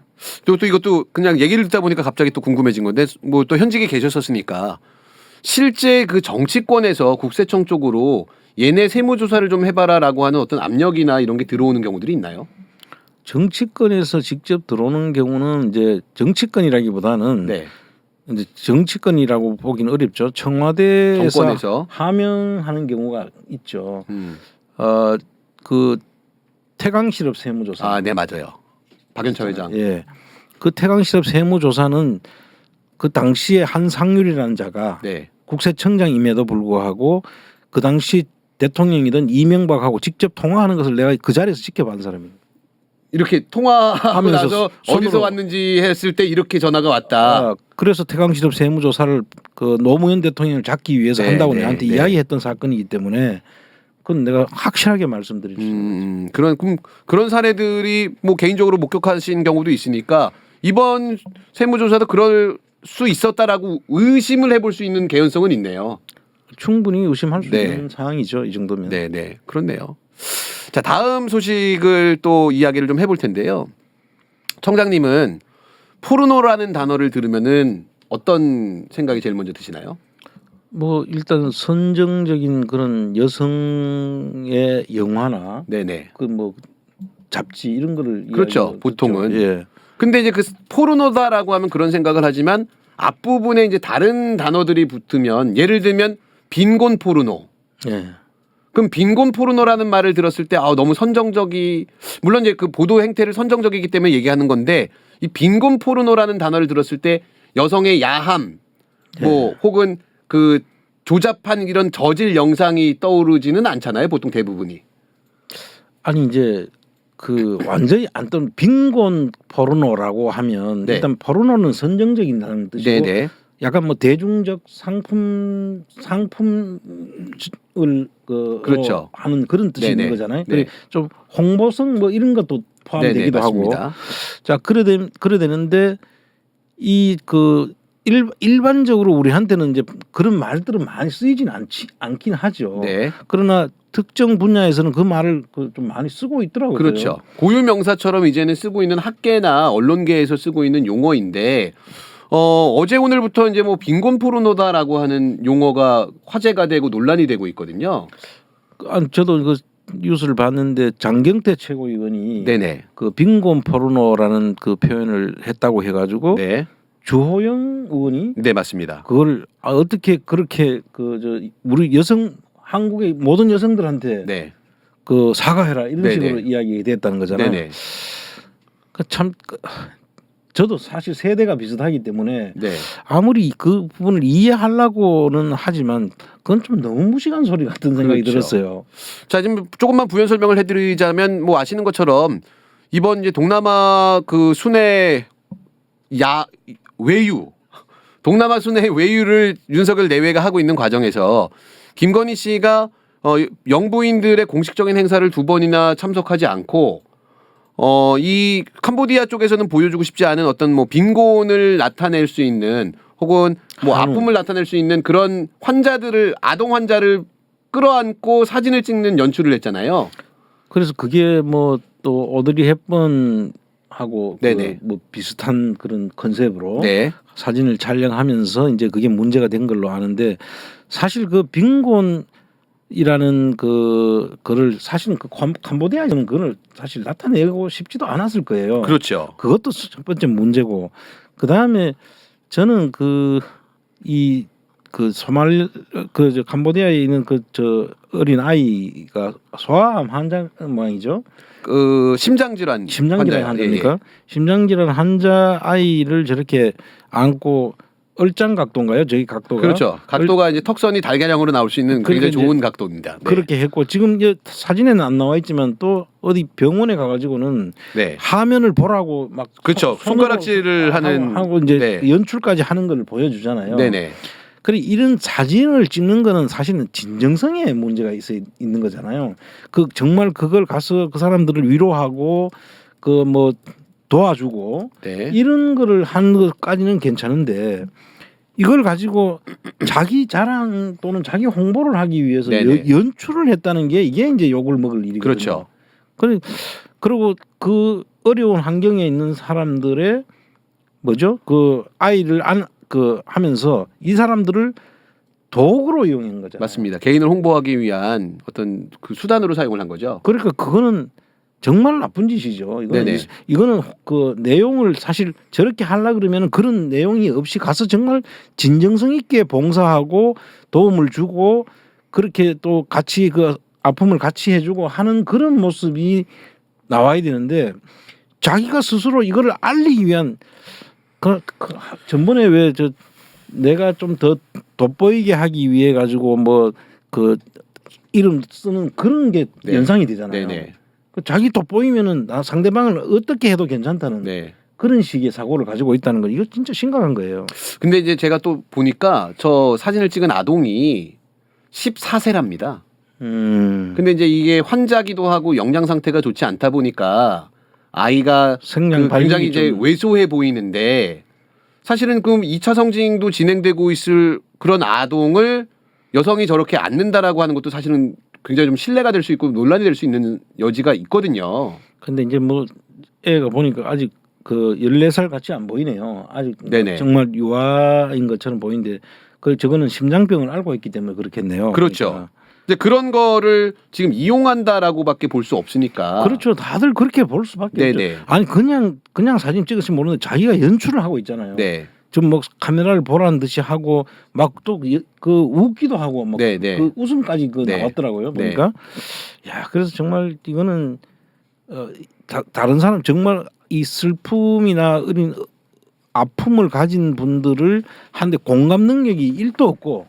A: 또 이것도 그냥 얘기를 듣다 보니까 갑자기 또 궁금해진 건데 뭐 또 현직에 계셨었으니까 실제 그 정치권에서 국세청 쪽으로 얘네 세무조사를 좀 해봐라라고 하는 어떤 압력이나 이런 게 들어오는 경우들이 있나요?
C: 정치권에서 직접 들어오는 경우는 이제 정치권이라기보다는
A: 네.
C: 이제 정치권이라고 보기는 어렵죠. 청와대에서
A: 정권에서
C: 하명하는 경우가 있죠.
A: 음.
C: 그 태강실업 세무조사.
A: 아, 네, 맞아요. 박연차 회장.
C: 예. 그 태강실업 세무조사는 그 당시에 한상률이라는 자가
A: 네.
C: 국세청장임에도 불구하고 그 당시 대통령이던 이명박하고 직접 통화하는 것을 내가 그 자리에서 지켜본 사람입니다.
A: 이렇게 통화하고
C: 하면서
A: 나서
C: 손으로-
A: 어디서 왔는지 했을 때 이렇게 전화가 왔다.
C: 그래서 태강실업 세무조사를 그 노무현 대통령을 잡기 위해서
A: 네,
C: 한다고
A: 네,
C: 내한테
A: 네.
C: 이야기했던 사건이기 때문에 그건 내가 확실하게 말씀드릴 수 있습니다.
A: 그런 사례들이 뭐 개인적으로 목격하신 경우도 있으니까 이번 세무조사도 그럴 수 있었다라고 의심을 해볼 수 있는 개연성은 있네요.
C: 충분히 의심할 수
A: 네.
C: 있는 상황이죠. 이 정도면.
A: 네, 네, 그렇네요. 자, 다음 소식을 또 이야기를 좀 해볼 텐데요. 청장님은 포르노라는 단어를 들으면은 어떤 생각이 제일 먼저 드시나요?
C: 뭐 일단 선정적인 그런 여성의 영화나
A: 네네.
C: 그 뭐 잡지 이런 거를
A: 그렇죠.
C: 이야기하죠.
A: 보통은.
C: 예.
A: 근데 이제 그 포르노다라고 하면 그런 생각을 하지만 앞부분에 이제 다른 단어들이 붙으면 예를 들면 빈곤 포르노.
C: 예.
A: 그럼 빈곤 포르노라는 말을 들었을 때 너무 선정적이 물론 이제 그 보도 행태를 선정적이기 때문에 얘기하는 건데 이 빈곤 포르노라는 단어를 들었을 때 여성의 야함 뭐 혹은 그 조잡한 이런 저질 영상이 떠오르지는 않잖아요. 보통 대부분이.
C: 아니 이제 그 완전히 안 떠는 빈곤 포르노라고 하면
A: 네.
C: 일단 포르노는 선정적인다는 뜻이고
A: 네네.
C: 약간 뭐 대중적 상품을
A: 그렇죠.
C: 하는 그런 뜻이 있는
A: 네네.
C: 거잖아요.
A: 네.
C: 좀 홍보성 뭐 이런 것도 포함되기도
A: 네네,
C: 하고.
A: 맞습니다.
C: 자 그래 되는데 이 그 일반적으로 우리한테는 이제 그런 말들은 많이 쓰이진 않긴 하죠.
A: 네.
C: 그러나 특정 분야에서는 그 말을 좀 많이 쓰고 있더라고요.
A: 그렇죠. 고유 명사처럼 이제는 쓰고 있는 학계나 언론계에서 쓰고 있는 용어인데 어제 오늘부터 이제 뭐 빈곤 포르노다라고 하는 용어가 화제가 되고 논란이 되고 있거든요.
C: 아니, 저도 그 뉴스를 봤는데 장경태 최고위원이
A: 네네.
C: 그 빈곤 포르노라는 그 표현을 했다고 해가지고
A: 네.
C: 주호영 의원이
A: 네, 맞습니다.
C: 그걸 어떻게 그렇게 우리 여성 한국의 모든 여성들한테
A: 네.
C: 그 사과해라 이런
A: 네네.
C: 식으로 이야기가 됐다는 거잖아요.
A: 네네.
C: 참 저도 사실 세대가 비슷하기 때문에
A: 네.
C: 아무리 그 부분을 이해하려고는 하지만 그건 좀 너무 무식한 소리 같은 생각이
A: 그렇죠.
C: 들었어요.
A: 자, 지금 조금만 부연 설명을 해드리자면 뭐 아시는 것처럼 이번 이제 동남아 그 순회 외유 동남아 순회 외유를 윤석열 내외가 하고 있는 과정에서 김건희 씨가 영부인들의 공식적인 행사를 2번이나 참석하지 않고 이 캄보디아 쪽에서는 보여주고 싶지 않은 어떤 뭐 빈곤을 나타낼 수 있는 혹은 뭐 아픔을 나타낼 수 있는 그런 아동 환자를 끌어안고 사진을 찍는 연출을 했잖아요.
C: 그래서 그게 뭐 또 오드리 헵번하고
A: 네네.
C: 뭐 비슷한 그런 컨셉으로
A: 네.
C: 사진을 촬영하면서 이제 그게 문제가 된 걸로 아는데 사실 그 빈곤이라는 그거를 사실은 그 캄보디아에서는 그걸 사실 나타내고 싶지도 않았을 거예요.
A: 그렇죠.
C: 그것도 첫 번째 문제고 그 다음에 저는 저 캄보디아에 있는 어린 아이가 소아암 환자 모양이죠.
A: 그 심장질환
C: 심장질환 환자입니까?
A: 예, 예.
C: 심장질환 환자 아이를 저렇게 안고 얼짱 각도인가요? 저기 각도가
A: 그렇죠. 각도가 이제 턱선이 달걀형으로 나올 수 있는 굉장히
C: 그러니까
A: 좋은 각도입니다. 네.
C: 그렇게 했고 지금 이제 사진에는 안 나와 있지만 또 어디 병원에 가가지고는
A: 네.
C: 화면을 보라고 막
A: 그렇죠.
C: 손으로
A: 손가락질을 하는
C: 하고 이제
A: 네.
C: 연출까지 하는 걸 보여주잖아요.
A: 네네.
C: 그래 이런 사진을 찍는 거는 사실은 진정성에 문제가 있는 거잖아요. 정말 그걸 가서 그 사람들을 위로하고 그 뭐 도와주고
A: 네.
C: 이런 거를 하는 것까지는 괜찮은데 이걸 가지고 자기 자랑 또는 자기 홍보를 하기 위해서
A: 네네.
C: 연출을 했다는 게 이게 이제 욕을 먹을 일이거든요.
A: 그렇죠.
C: 그리고 그 어려운 환경에 있는 사람들의 그 아이를 하면서 이 사람들을 도구로 이용한 거잖아요.
A: 맞습니다. 개인을 홍보하기 위한 어떤 그 수단으로 사용을 한 거죠.
C: 그러니까 그거는
B: 정말 나쁜 짓이죠.
A: 네네.
B: 이거는 그 내용을 사실 저렇게 하려 그러면 그런 내용이 없이 가서 정말 진정성 있게 봉사하고 도움을 주고 그렇게 또 같이 그 아픔을 같이 해주고 하는 그런 모습이 나와야 되는데 자기가 스스로 이거를 알리기 위한 전번에 왜 저 내가 좀 더 돋보이게 하기 위해 가지고 뭐 그 이름 쓰는 그런 게
A: 네.
B: 연상이 되잖아요.
A: 네네.
B: 자기 돋보이면은 나 상대방을 어떻게 해도 괜찮다는
A: 네.
B: 그런 식의 사고를 가지고 있다는 거 이거 진짜 심각한 거예요.
A: 근데 이제 제가 또 보니까 저 사진을 찍은 아동이 14세랍니다. 근데 이제 이게 환자기도 하고 영양 상태가 좋지 않다 보니까 아이가
B: 생량 발육이
A: 굉장히 이제
B: 좀-
A: 왜소해 보이는데 사실은 그럼 2차 성징도 진행되고 있을 그런 아동을 여성이 저렇게 앉는다라고 하는 것도 사실은 굉장히 좀 신뢰가 될 수 있고 논란이 될 수 있는 여지가 있거든요.
B: 근데 이제 뭐 애가 보니까 아직 그 14살 같이 안 보이네요. 아직
A: 네네.
B: 정말 유아인 것처럼 보이는데 저거는 심장병을 앓고 있기 때문에 그렇겠네요.
A: 그렇죠.
B: 그러니까.
A: 근데 그런 거를 지금 이용한다라고밖에 볼 수 없으니까.
B: 그렇죠. 다들 그렇게 볼 수밖에 없죠.
A: 네네.
B: 아니 그냥 사진 찍으시면 모르는데 자기가 연출을 하고 있잖아요.
A: 네.
B: 좀 뭐 카메라를 보라는 듯이 하고 막 또 그 웃기도 하고 막
A: 네네.
B: 그 웃음까지 그
A: 네.
B: 나왔더라고요.
A: 네.
B: 보니까 야 그래서 정말 이거는 다른 사람 정말 이 슬픔이나 어린 아픔을 가진 분들을 한데 공감 능력이 1도 없고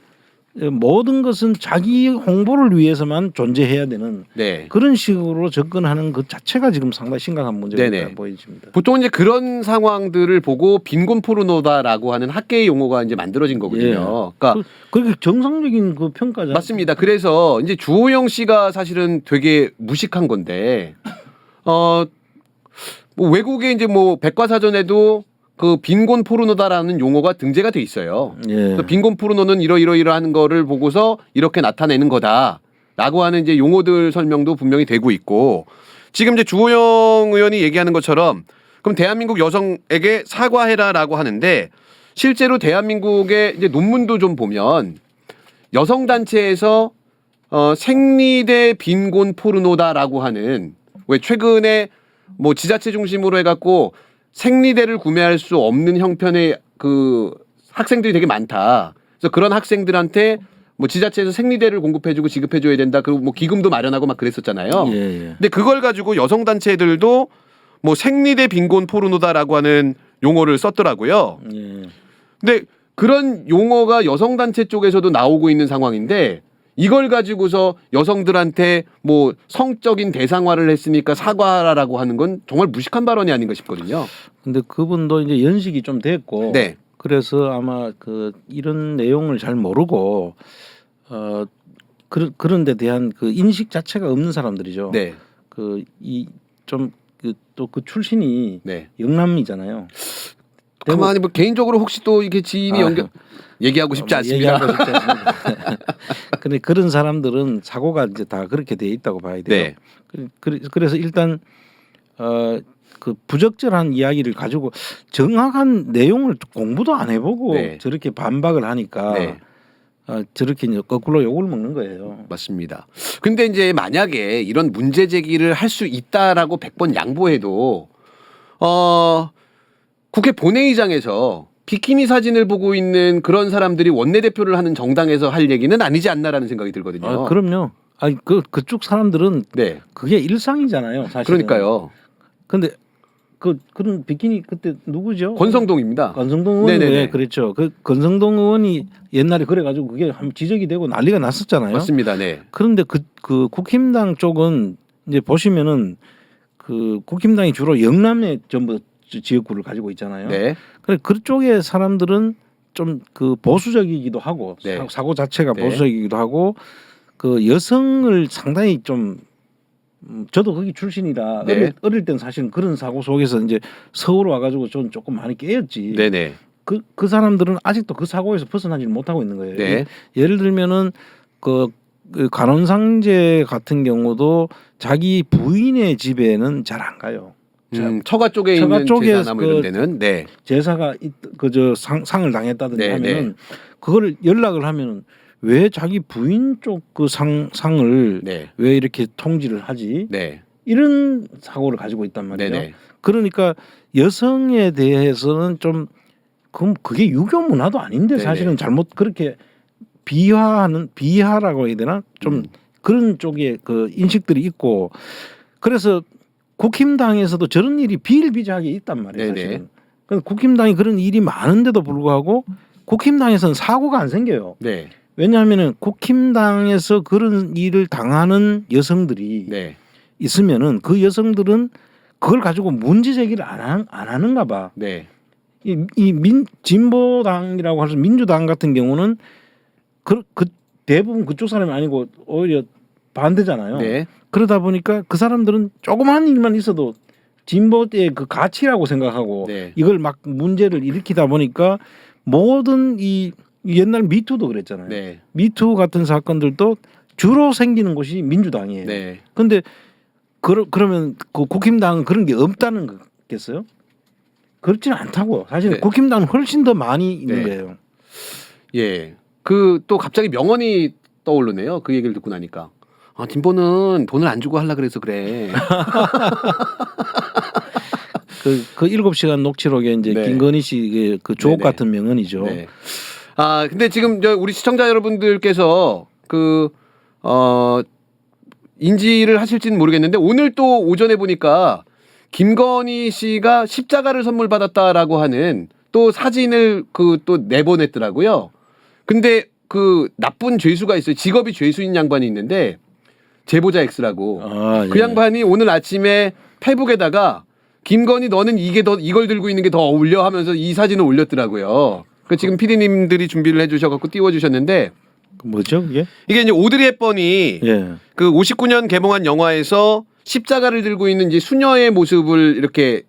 B: 모든 것은 자기 홍보를 위해서만 존재해야 되는
A: 네.
B: 그런 식으로 접근하는 것 자체가 지금 상당히 심각한 문제가
A: 네네.
B: 보여집니다.
A: 보통 이제 그런 상황들을 보고 빈곤 포르노다라고 하는 학계의 용어가 이제 만들어진 거거든요. 그러니까
B: 그게 정상적인 그 평가잖아요.
A: 맞습니다. 그래서 이제 주호영 씨가 사실은 되게 무식한 건데, 뭐 외국에 이제 뭐 백과사전에도 그 빈곤 포르노다라는 용어가 등재가 돼 있어요.
B: 예.
A: 그래서 빈곤 포르노는 이러이러이러한 거를 보고서 이렇게 나타내는 거다라고 하는 이제 용어들 설명도 분명히 되고 있고, 지금 이제 주호영 의원이 얘기하는 것처럼 그럼 대한민국 여성에게 사과해라라고 하는데, 실제로 대한민국의 이제 논문도 좀 보면 여성 단체에서 생리대 빈곤 포르노다라고 하는, 왜 최근에 뭐 지자체 중심으로 해갖고 생리대를 구매할 수 없는 형편의 그 학생들이 되게 많다. 그래서 그런 학생들한테 뭐 지자체에서 생리대를 공급해주고 지급해줘야 된다. 그리고 뭐 기금도 마련하고 막 그랬었잖아요.
B: 예, 예.
A: 근데 그걸 가지고 여성 단체들도 뭐 생리대 빈곤 포르노다라고 하는 용어를 썼더라고요.
B: 예.
A: 근데 그런 용어가 여성 단체 쪽에서도 나오고 있는 상황인데, 이걸 가지고서 여성들한테 뭐 성적인 대상화를 했으니까 사과하라고 하는 건 정말 무식한 발언이 아닌가 싶거든요.
B: 근데 그분도 이제 연식이 좀 됐고
A: 네.
B: 그래서 아마 그 이런 내용을 잘 모르고 그런 데 대한 그 인식 자체가 없는 사람들이죠.
A: 네.
B: 그 이 좀 또 그 출신이
A: 네.
B: 영남이잖아요.
A: 가만히 뭐 개인적으로 혹시 또 이렇게 지인이
B: 아,
A: 연결 얘기하고 싶지 않습니다.
B: 얘기하고 싶지 않습니다. 근데 그런 사람들은 사고가 이제 다 그렇게 돼 있다고 봐야 돼요.
A: 네.
B: 그래서 일단 그 부적절한 이야기를 가지고 정확한 내용을 공부도 안 해보고
A: 네.
B: 저렇게 반박을 하니까
A: 네.
B: 저렇게 이제 거꾸로 욕을 먹는 거예요.
A: 맞습니다. 근데 이제 만약에 이런 문제 제기를 할 수 있다라고 100번 양보해도 국회 본회의장에서 비키니 사진을 보고 있는 그런 사람들이 원내대표를 하는 정당에서 할 얘기는 아니지 않나라는 생각이 들거든요.
B: 그럼요. 아니 그쪽 사람들은
A: 네.
B: 그게 일상이잖아요. 사실.
A: 그러니까요.
B: 근데 그런 비키니 그때 누구죠?
A: 권성동입니다.
B: 권성동 의원이
A: 네네네.
B: 왜 그랬죠. 그 권성동 의원이 옛날에 그래가지고 그게 한번 지적이 되고 난리가 났었잖아요.
A: 맞습니다. 네.
B: 그런데 그 국힘당 쪽은 이제 보시면은 그 국힘당이 주로 영남에 전부 지역구를 가지고 있잖아요.
A: 네.
B: 그래 그쪽의 사람들은 좀 그 보수적이기도 하고
A: 네.
B: 사고 자체가
A: 네.
B: 보수적이기도 하고 그 여성을 상당히 좀 저도 거기 출신이라
A: 네.
B: 어릴 땐 사실 그런 사고 속에서 이제 서울 와가지고 좀 조금 많이 깨었지.
A: 네네.
B: 그 사람들은 아직도 그 사고에서 벗어나지 못하고 있는 거예요.
A: 네.
B: 예를 들면은 그 간원상제 같은 경우도 자기 부인의 집에는 잘 안 가요.
A: 처가 쪽에
B: 처가
A: 있는
B: 쪽에
A: 제사나 뭐 이런 데는 네.
B: 제사가 그저 상을 당했다든지
A: 네,
B: 하면은 그거를 연락을 하면은 왜 자기 부인 쪽 그 상을
A: 네.
B: 왜 이렇게 통지를 하지?
A: 네.
C: 이런 사고를 가지고 있단 말이에요.
A: 네네.
C: 그러니까 여성에 대해서는 좀 그럼 그게 유교 문화도 아닌데
A: 네네.
C: 사실은 잘못 그렇게 비하라고 해야 되나 좀 그런 쪽에 그 인식들이 있고 그래서 국힘당에서도 저런 일이 비일비재하게 있단 말이에요.
A: 네네.
C: 사실은. 그래서 국힘당이 그런 일이 많은데도 불구하고 국힘당에서는 사고가 안 생겨요.
A: 네.
C: 왜냐하면은 국힘당에서 그런 일을 당하는 여성들이
A: 네.
C: 있으면은 그 여성들은 그걸 가지고 문제 제기를 안 하는가 봐.
A: 네.
C: 진보당이라고 해서 민주당 같은 경우는 그 대부분 그쪽 사람이 아니고 오히려 반대잖아요.
A: 네.
C: 그러다 보니까 그 사람들은 조그만 일만 있어도 진보의 그 가치라고 생각하고
A: 네.
C: 이걸 막 문제를 일으키다 보니까 모든 이 옛날 미투도 그랬잖아요.
A: 네.
C: 미투 같은 사건들도 주로 생기는 곳이 민주당이에요.
A: 네.
C: 근데 그러면 그 국힘당은 그런 게 없다는 거겠어요? 그렇지는 않다고. 사실
A: 네.
C: 국힘당은 훨씬 더 많이 있는
A: 네.
C: 거예요.
A: 예. 그 또 갑자기 명언이 떠오르네요. 그 얘기를 듣고 나니까. 아, 진보는 돈을 안 주고 하려 그래서 그래.
C: 그 7시간 녹취록에 이제
A: 네.
C: 김건희 씨의 그 주옥
A: 네네.
C: 같은 명언이죠.
A: 네. 아, 근데 지금 우리 시청자 여러분들께서 인지를 하실지는 모르겠는데 오늘 또 오전에 보니까 김건희 씨가 십자가를 선물 받았다라고 하는 또 사진을 또 내보냈더라고요. 근데 그 나쁜 죄수가 있어요. 직업이 죄수인 양반이 있는데 제보자 X라고.
C: 아,
A: 그
C: 예.
A: 양반이 오늘 아침에 페북에다가 김건희 너는 이걸 들고 있는 게 더 어울려 하면서 이 사진을 올렸더라고요. 그 지금 PD님들이 준비를 해주셔갖고 띄워주셨는데
C: 뭐죠 그게?
A: 이게 이제 오드리 헵번이
C: 예.
A: 그 59년 개봉한 영화에서 십자가를 들고 있는 이제 수녀의 모습을 이렇게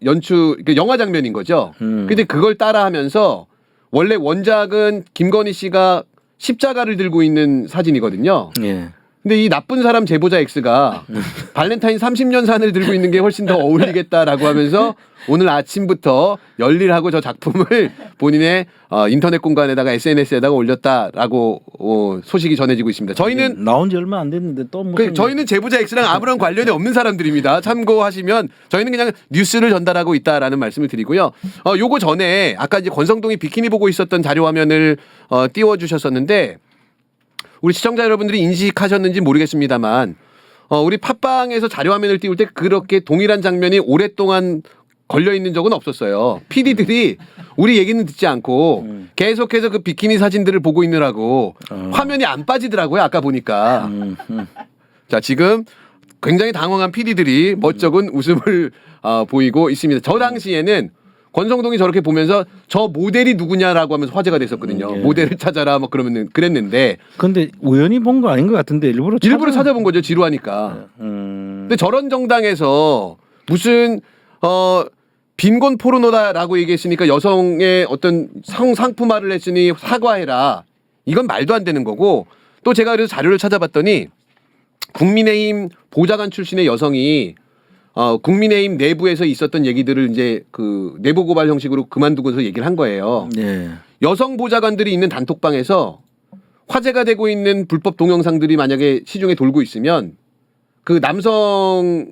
A: 영화 장면인 거죠. 근데 그걸 따라하면서 원래 원작은 김건희 씨가 십자가를 들고 있는 사진이거든요.
C: 예.
A: 근데 이 나쁜 사람 제보자 X가 발렌타인 30년 산을 들고 있는 게 훨씬 더 어울리겠다라고 하면서 오늘 아침부터 열일하고 저 작품을 본인의 인터넷 공간에다가 SNS에다가 올렸다라고 소식이 전해지고 있습니다. 저희는
C: 나온 지 얼마 안 됐는데 또 무슨
A: 저희는 제보자 X랑 아무런 관련이 없는 사람들입니다. 참고하시면 저희는 그냥 뉴스를 전달하고 있다라는 말씀을 드리고요. 요거 전에 아까 이제 권성동이 비키니 보고 있었던 자료 화면을 띄워주셨었는데 우리 시청자 여러분들이 인식하셨는지 모르겠습니다만 우리 팟빵에서 자료 화면을 띄울 때 그렇게 동일한 장면이 오랫동안 걸려 있는 적은 없었어요. PD들이 우리 얘기는 듣지 않고 계속해서 그 비키니 사진들을 보고 있느라고 화면이 안 빠지더라고요. 아까 보니까. 자, 지금 굉장히 당황한 PD들이 멋쩍은 웃음을 보이고 있습니다. 저 당시에는 권성동이 저렇게 보면서 저 모델이 누구냐라고 하면서 화제가 됐었거든요.
C: 예.
A: 모델을 찾아라 뭐 그러면 그랬는데
C: 근데 우연히 본 거 아닌 것 같은데 일부러
A: 찾아본 거죠. 지루하니까. 근데 저런 정당에서 무슨 빈곤 포르노다라고 얘기했으니까 여성의 어떤 상품화를 했으니 사과해라. 이건 말도 안 되는 거고 또 제가 그래서 자료를 찾아봤더니 국민의힘 보좌관 출신의 여성이 국민의힘 내부에서 있었던 얘기들을 이제 그 내부 고발 형식으로 그만두고서 얘기를 한 거예요.
C: 네.
A: 여성 보좌관들이 있는 단톡방에서 화제가 되고 있는 불법 동영상들이 만약에 시중에 돌고 있으면 그 남성들끼리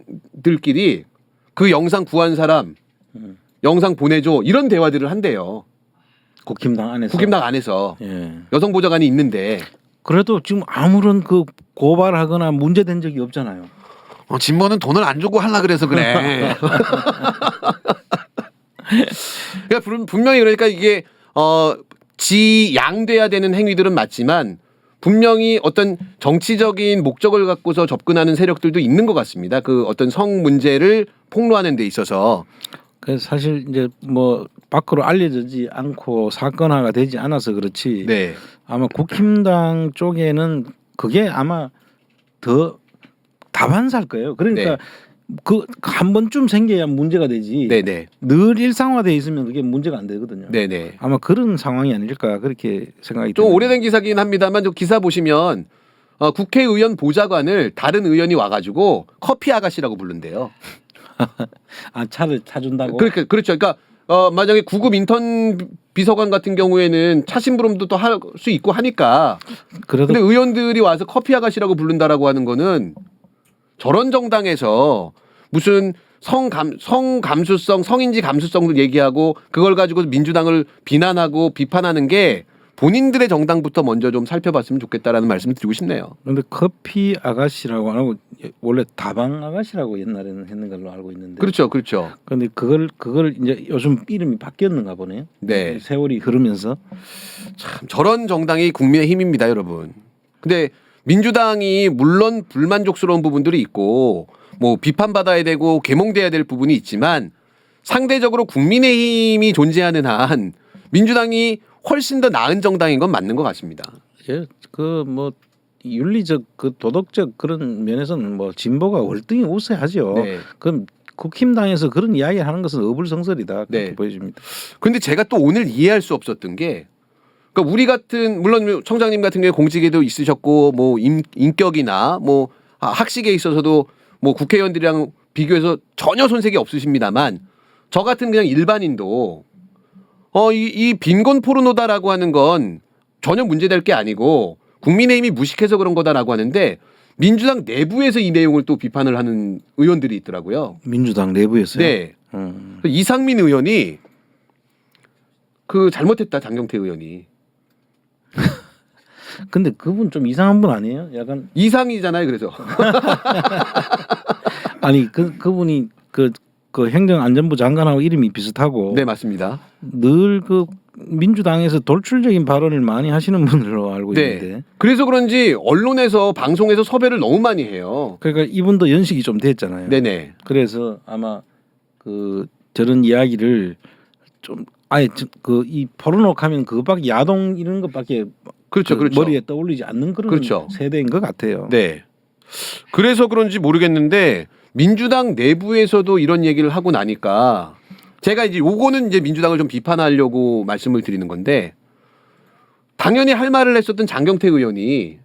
A: 그 영상 구한 사람 영상 보내줘 이런 대화들을 한대요.
C: 국힘당 안에서.
A: 국힘당 안에서
C: 예.
A: 여성 보좌관이 있는데
C: 그래도 지금 아무런 그 고발하거나 문제된 적이 없잖아요.
A: 진보는 돈을 안 주고 하려 그래서 그래. 그러니까 분명히 그러니까 이게 지양돼야 되는 행위들은 맞지만 분명히 어떤 정치적인 목적을 갖고서 접근하는 세력들도 있는 것 같습니다. 그 어떤 성 문제를 폭로하는 데 있어서.
C: 그래서 사실 이제 뭐 밖으로 알려지지 않고 사건화가 되지 않아서 그렇지.
A: 네.
C: 아마 국힘당 쪽에는 그게 아마 더 다반사일 거예요. 그러니까
A: 네.
C: 그 한 번쯤 생겨야 문제가 되지.
A: 네네.
C: 늘 일상화돼 있으면 그게 문제가 안 되거든요.
A: 네네.
C: 아마 그런 상황이 아닐까 그렇게 생각이
A: 좀
C: 듭니다.
A: 오래된 기사긴 합니다만 저 기사 보시면 국회의원 보좌관을 다른 의원이 와가지고 커피 아가씨라고 부른대요.
C: 아 차를 타준다고.
A: 그렇죠. 그러니까 만약에 구급 인턴 비서관 같은 경우에는 차 심부름도 또 할 수 있고 하니까.
C: 그래도
A: 근데 의원들이 와서 커피 아가씨라고 부른다라고 하는 거는 저런 정당에서 무슨 성감수성, 성인지 감수성도 얘기하고 그걸 가지고 민주당을 비난하고 비판하는 게 본인들의 정당부터 먼저 좀 살펴봤으면 좋겠다라는 말씀을 드리고 싶네요.
C: 그런데 커피 아가씨라고 안 하고 원래 다방 아가씨라고 옛날에는 했는 걸로 알고 있는데.
A: 그렇죠, 그렇죠.
C: 그런데 그걸 이제 요즘 이름이 바뀌었는가 보네요.
A: 네.
C: 세월이 흐르면서.
A: 참 저런 정당이 국민의힘입니다, 여러분. 근데 민주당이 물론 불만족스러운 부분들이 있고 뭐 비판받아야 되고 계몽돼야 될 부분이 있지만 상대적으로 국민의힘이 존재하는 한 민주당이 훨씬 더 나은 정당인 건 맞는 것 같습니다.
C: 예, 그 뭐 윤리적 그 도덕적 그런 면에서는 뭐 진보가 월등히 우세하죠.
A: 네.
C: 그럼 국힘당에서 그런 이야기하는 것은 어불성설이다 그렇게
A: 네.
C: 보여집니다.
A: 근데 제가 또 오늘 이해할 수 없었던 게 그러니까 우리 같은 물론 청장님 같은 경우에 공직에도 있으셨고 뭐 인격이나 뭐 학식에 있어서도 뭐 국회의원들이랑 비교해서 전혀 손색이 없으십니다만 저 같은 그냥 일반인도 이 빈곤 포르노다라고 하는 건 전혀 문제될 게 아니고 국민의힘이 무식해서 그런 거다라고 하는데 민주당 내부에서 이 내용을 또 비판을 하는 의원들이 있더라고요.
C: 민주당 내부에서요.
A: 네. 이상민 의원이 그 잘못했다 장경태 의원이
C: 근데 그분 좀 이상한 분 아니에요? 약간
A: 이상이잖아요. 그래서
C: 아니 그분이 그 행정안전부 장관하고 이름이 비슷하고
A: 네 맞습니다.
C: 늘 그 민주당에서 돌출적인 발언을 많이 하시는 분으로 알고 있는데.
A: 네. 그래서 그런지 언론에서 방송에서 섭외를 너무 많이 해요.
C: 그러니까 이분도 연식이 좀 됐잖아요.
A: 네네.
C: 그래서 아마 그 저런 이야기를 좀 아예 그 이 포르노하면 그것밖에 야동 이런 것밖에
A: 그렇죠,
C: 그
A: 그렇죠.
C: 머리에 떠올리지 않는 그런
A: 그렇죠.
C: 세대인 것 같아요.
A: 네. 그래서 그런지 모르겠는데 민주당 내부에서도 이런 얘기를 하고 나니까 제가 이제 요거는 이제 민주당을 좀 비판하려고 말씀을 드리는 건데 당연히 할 말을 했었던 장경태 의원이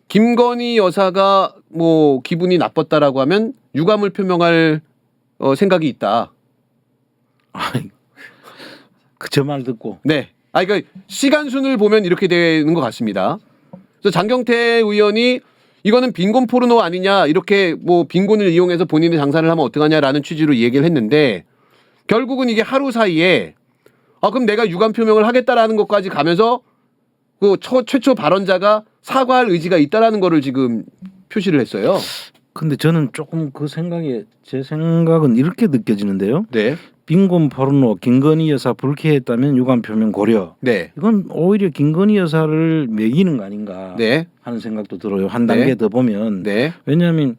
A: 김건희 여사가 뭐 기분이 나빴다라고 하면 유감을 표명할 생각이 있다.
C: 저 말 듣고
A: 네. 그러니까 시간 순을 보면 이렇게 되는 것 같습니다. 그래서 장경태 의원이 이거는 빈곤 포르노 아니냐 이렇게 뭐 빈곤을 이용해서 본인의 장사를 하면 어떡하냐라는 취지로 얘기를 했는데 결국은 이게 하루 사이에 그럼 내가 유감 표명을 하겠다라는 것까지 가면서 그 최초 발언자가 사과할 의지가 있다라는 거를 지금 표시를 했어요.
C: 근데 저는 조금 제 생각은 이렇게 느껴지는데요.
A: 네.
C: 빈곤 포르노 김건희 여사 불쾌했다면 유감 표명 고려.
A: 네.
C: 이건 오히려 김건희 여사를 매기는 거 아닌가
A: 네.
C: 하는 생각도 들어요. 한 단계 더 보면.
A: 네.
C: 왜냐하면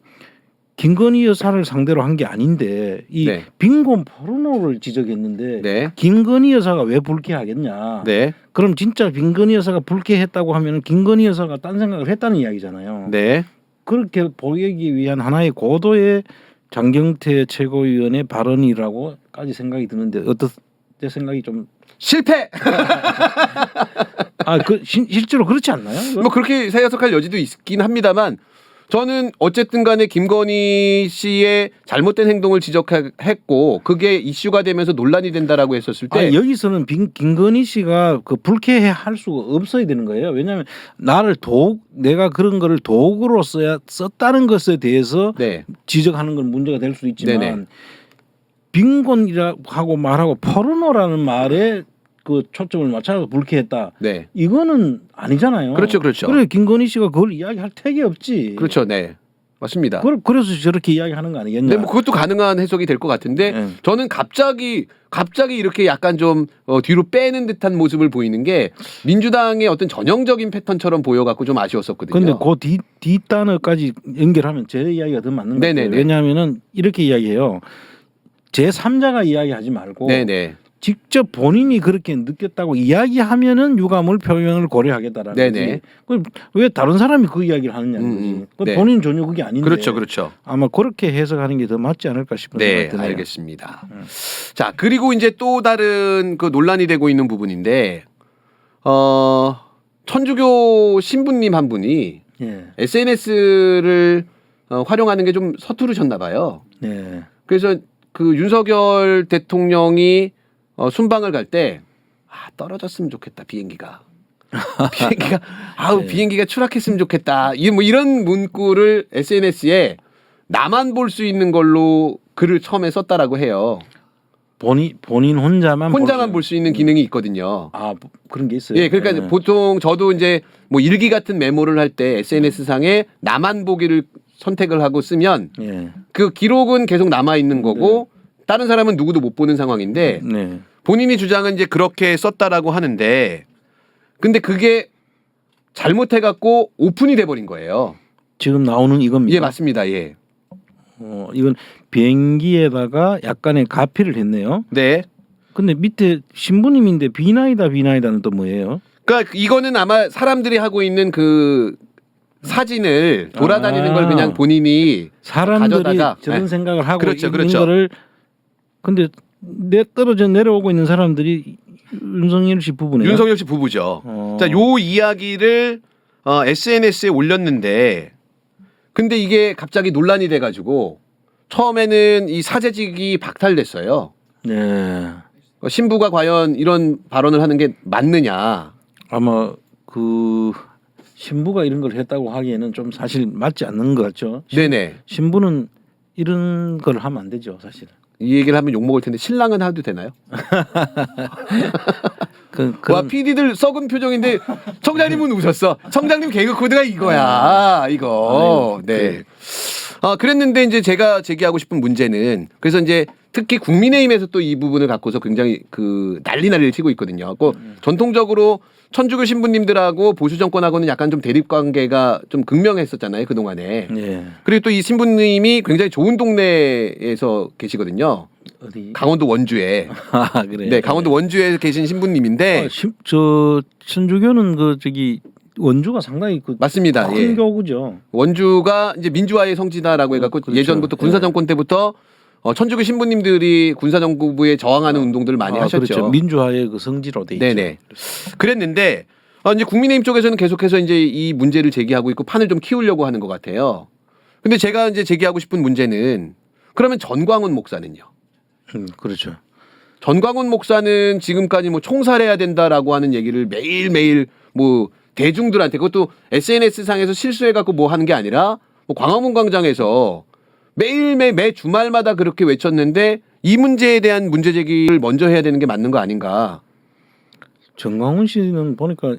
C: 김건희 여사를 상대로 한 게 아닌데 이
A: 네.
C: 빈곤 포르노를 지적했는데
A: 네.
C: 김건희 여사가 왜 불쾌하겠냐.
A: 네.
C: 그럼 진짜 김건희 여사가 불쾌했다고 하면 김건희 여사가 딴 생각을 했다는 이야기잖아요.
A: 네.
C: 그렇게 보이기 위한 하나의 고도의 장경태 최고위원의 발언이라고까지 생각이 드는데 제 생각이 좀
A: 실패.
C: 실제로 그렇지 않나요? 이거?
A: 뭐 그렇게 해석할 여지도 있긴 합니다만 저는 어쨌든 간에 김건희 씨의 잘못된 행동을 지적했고 그게 이슈가 되면서 논란이 된다라고 했었을 때
C: 여기서는 김건희 씨가 그 불쾌해 할 수가 없어야 되는 거예요. 왜냐하면 내가 그런 거를 도구로 썼다는 것에 대해서
A: 네.
C: 지적하는 건 문제가 될 수 있지만
A: 네네.
C: 빈곤이라고 하고 말하고 포르노라는 말에 그 초점을 맞춰서 불쾌했다.
A: 네.
C: 이거는 아니잖아요.
A: 그렇죠, 그렇죠.
C: 그래 김건희 씨가 그걸 이야기할 택이 없지.
A: 그렇죠. 네. 맞습니다.
C: 그래서 저렇게 이야기하는 거 아니겠냐?
A: 네, 뭐 그것도 가능한 해석이 될 것 같은데
C: 네.
A: 저는 갑자기 이렇게 약간 좀 뒤로 빼는 듯한 모습을 보이는 게 민주당의 어떤 전형적인 패턴처럼 보여갖고 좀 아쉬웠었거든요.
C: 근데 그 뒷단어까지 연결하면 제 이야기가 더 맞는 것 같아요.
A: 네네네.
C: 왜냐하면은 이렇게 이야기해요. 제3자가 이야기하지 말고
A: 네네.
C: 직접 본인이 그렇게 느꼈다고 이야기하면은 유감을 표명을 고려하겠다라는
A: 네네.
C: 거지. 왜 다른 사람이 그 이야기를 하느냐는 거지.
A: 네.
C: 본인 전혀 그게 아닌데.
A: 그렇죠, 그렇죠.
C: 아마 그렇게 해석하는 게 더 맞지 않을까 싶은
A: 네,
C: 생각이 드네요.
A: 알겠습니다. 자, 그리고 이제 또 다른 그 논란이 되고 있는 부분인데, 천주교 신부님 한 분이
C: 예.
A: SNS를 활용하는 게 좀 서투르셨나 봐요.
C: 네.
A: 그래서 그 윤석열 대통령이 순방을 갈 때 떨어졌으면 좋겠다 비행기가.
C: 네.
A: 비행기가 추락했으면 좋겠다. 뭐 이런 문구를 SNS에 나만 볼 수 있는 걸로 글을 처음에 썼다라고 해요.
C: 본인 혼자만
A: 볼 수 있는 기능이 있거든요.
C: 그런 게 있어요.
A: 예, 그러니까 보통 저도 이제 뭐 일기 같은 메모를 할 때 SNS 상에 나만 보기를 선택을 하고 쓰면
C: 예.
A: 그 기록은 계속 남아 있는 거고 다른 사람은 누구도 못 보는 상황인데
C: 네.
A: 본인이 주장은 이제 그렇게 썼다라고 하는데 근데 그게 잘못해갖고 오픈이 돼버린 거예요.
C: 지금 나오는 이겁니다.
A: 예, 맞습니다. 예.
C: 이건 비행기에다가 약간의 가피를 했네요.
A: 네.
C: 근데 밑에 신부님인데 비나이다는 또 뭐예요?
A: 그러니까 이거는 아마 사람들이 하고 있는 그 사진을 돌아다니는 걸 그냥 본인이
C: 사람들이
A: 가져다가,
C: 저런
A: 네.
C: 생각을 하고
A: 그렇죠,
C: 있는
A: 그렇죠.
C: 거를 근데 떨어져 내려오고 있는 사람들이 윤석열 씨 부부네요.
A: 윤석열 씨 부부죠. 자, 요 이야기를 SNS에 올렸는데 근데 이게 갑자기 논란이 돼가지고 처음에는 이 사제직이 박탈됐어요.
C: 네.
A: 신부가 과연 이런 발언을 하는 게 맞느냐.
C: 아마 그 신부가 이런 걸 했다고 하기에는 좀 사실 맞지 않는 것 같죠.
A: 네네.
C: 신부는 이런 걸 하면 안 되죠, 사실.
A: 이 얘기를 하면 욕먹을 텐데 신랑은 해도 되나요? 와, PD들 썩은 표정인데 청장님은 웃었어. 청장님 개그 코드가 이거야. 이거. 네. 그랬는데 이제 제가 제기하고 싶은 문제는 그래서 이제 특히 국민의힘에서 또 이 부분을 갖고서 굉장히 그 난리를 치고 있거든요. 전통적으로 천주교 신부님들하고 보수 정권하고는 약간 좀 대립 관계가 좀 극명했었잖아요, 그동안에.
C: 네.
A: 그리고 또 이 신부님이 굉장히 좋은 동네에서 계시거든요.
C: 어디?
A: 강원도 원주에.
C: 그래.
A: 네, 강원도 원주에 계신 신부님인데
C: 저 천주교는 그 저기 원주가 상당히 그
A: 맞습니다.
C: 큰
A: 예.
C: 교구죠.
A: 원주가 이제 민주화의 성지다라고 해갖고
C: 그렇죠.
A: 예전부터 군사 정권 때부터 천주교 신부님들이 군사 정부에 저항하는 운동들을 많이 하셨죠.
C: 그렇죠. 민주화의 그 성지로 돼 있죠.
A: 네네. 그랬는데 이제 국민의힘 쪽에서는 계속해서 이제 이 문제를 제기하고 있고 판을 좀 키우려고 하는 것 같아요. 근데 제가 이제 제기하고 싶은 문제는 그러면 전광훈 목사는요?
C: 그렇죠.
A: 전광훈 목사는 지금까지 뭐 총살해야 된다라고 하는 얘기를 매일매일 뭐 대중들한테 그것도 SNS 상에서 실수해갖고 뭐 하는 게 아니라 뭐 광화문 광장에서 매일매일 매 주말마다 그렇게 외쳤는데 이 문제에 대한 문제 제기를 먼저 해야 되는 게 맞는 거 아닌가?
C: 정광훈 씨는 보니까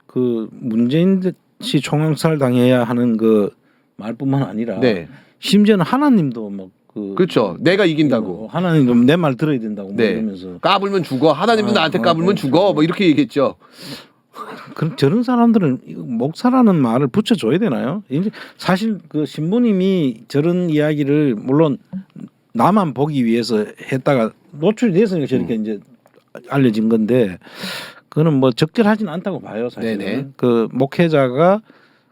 C: 그 문재인 씨 총앙살 당해야 하는 그 말뿐만 아니라
A: 네.
C: 심지어는 하나님도 막
A: 그렇죠. 내가 이긴다고.
C: 하나님도 내 말 들어야 된다고 뭐
A: 네.
C: 이러면서
A: 까불면 죽어. 하나님도 나한테 까불면 죽어. 뭐 이렇게 얘기했죠.
C: 그럼 저런 사람들은 목사라는 말을 붙여줘야 되나요? 이제 사실 그 신부님이 저런 이야기를 물론 나만 보기 위해서 했다가 노출이 됐으니까 저렇게 이제 알려진 건데 그거는 뭐 적절하진 않다고 봐요. 사실은.
A: 네네.
C: 그 목회자가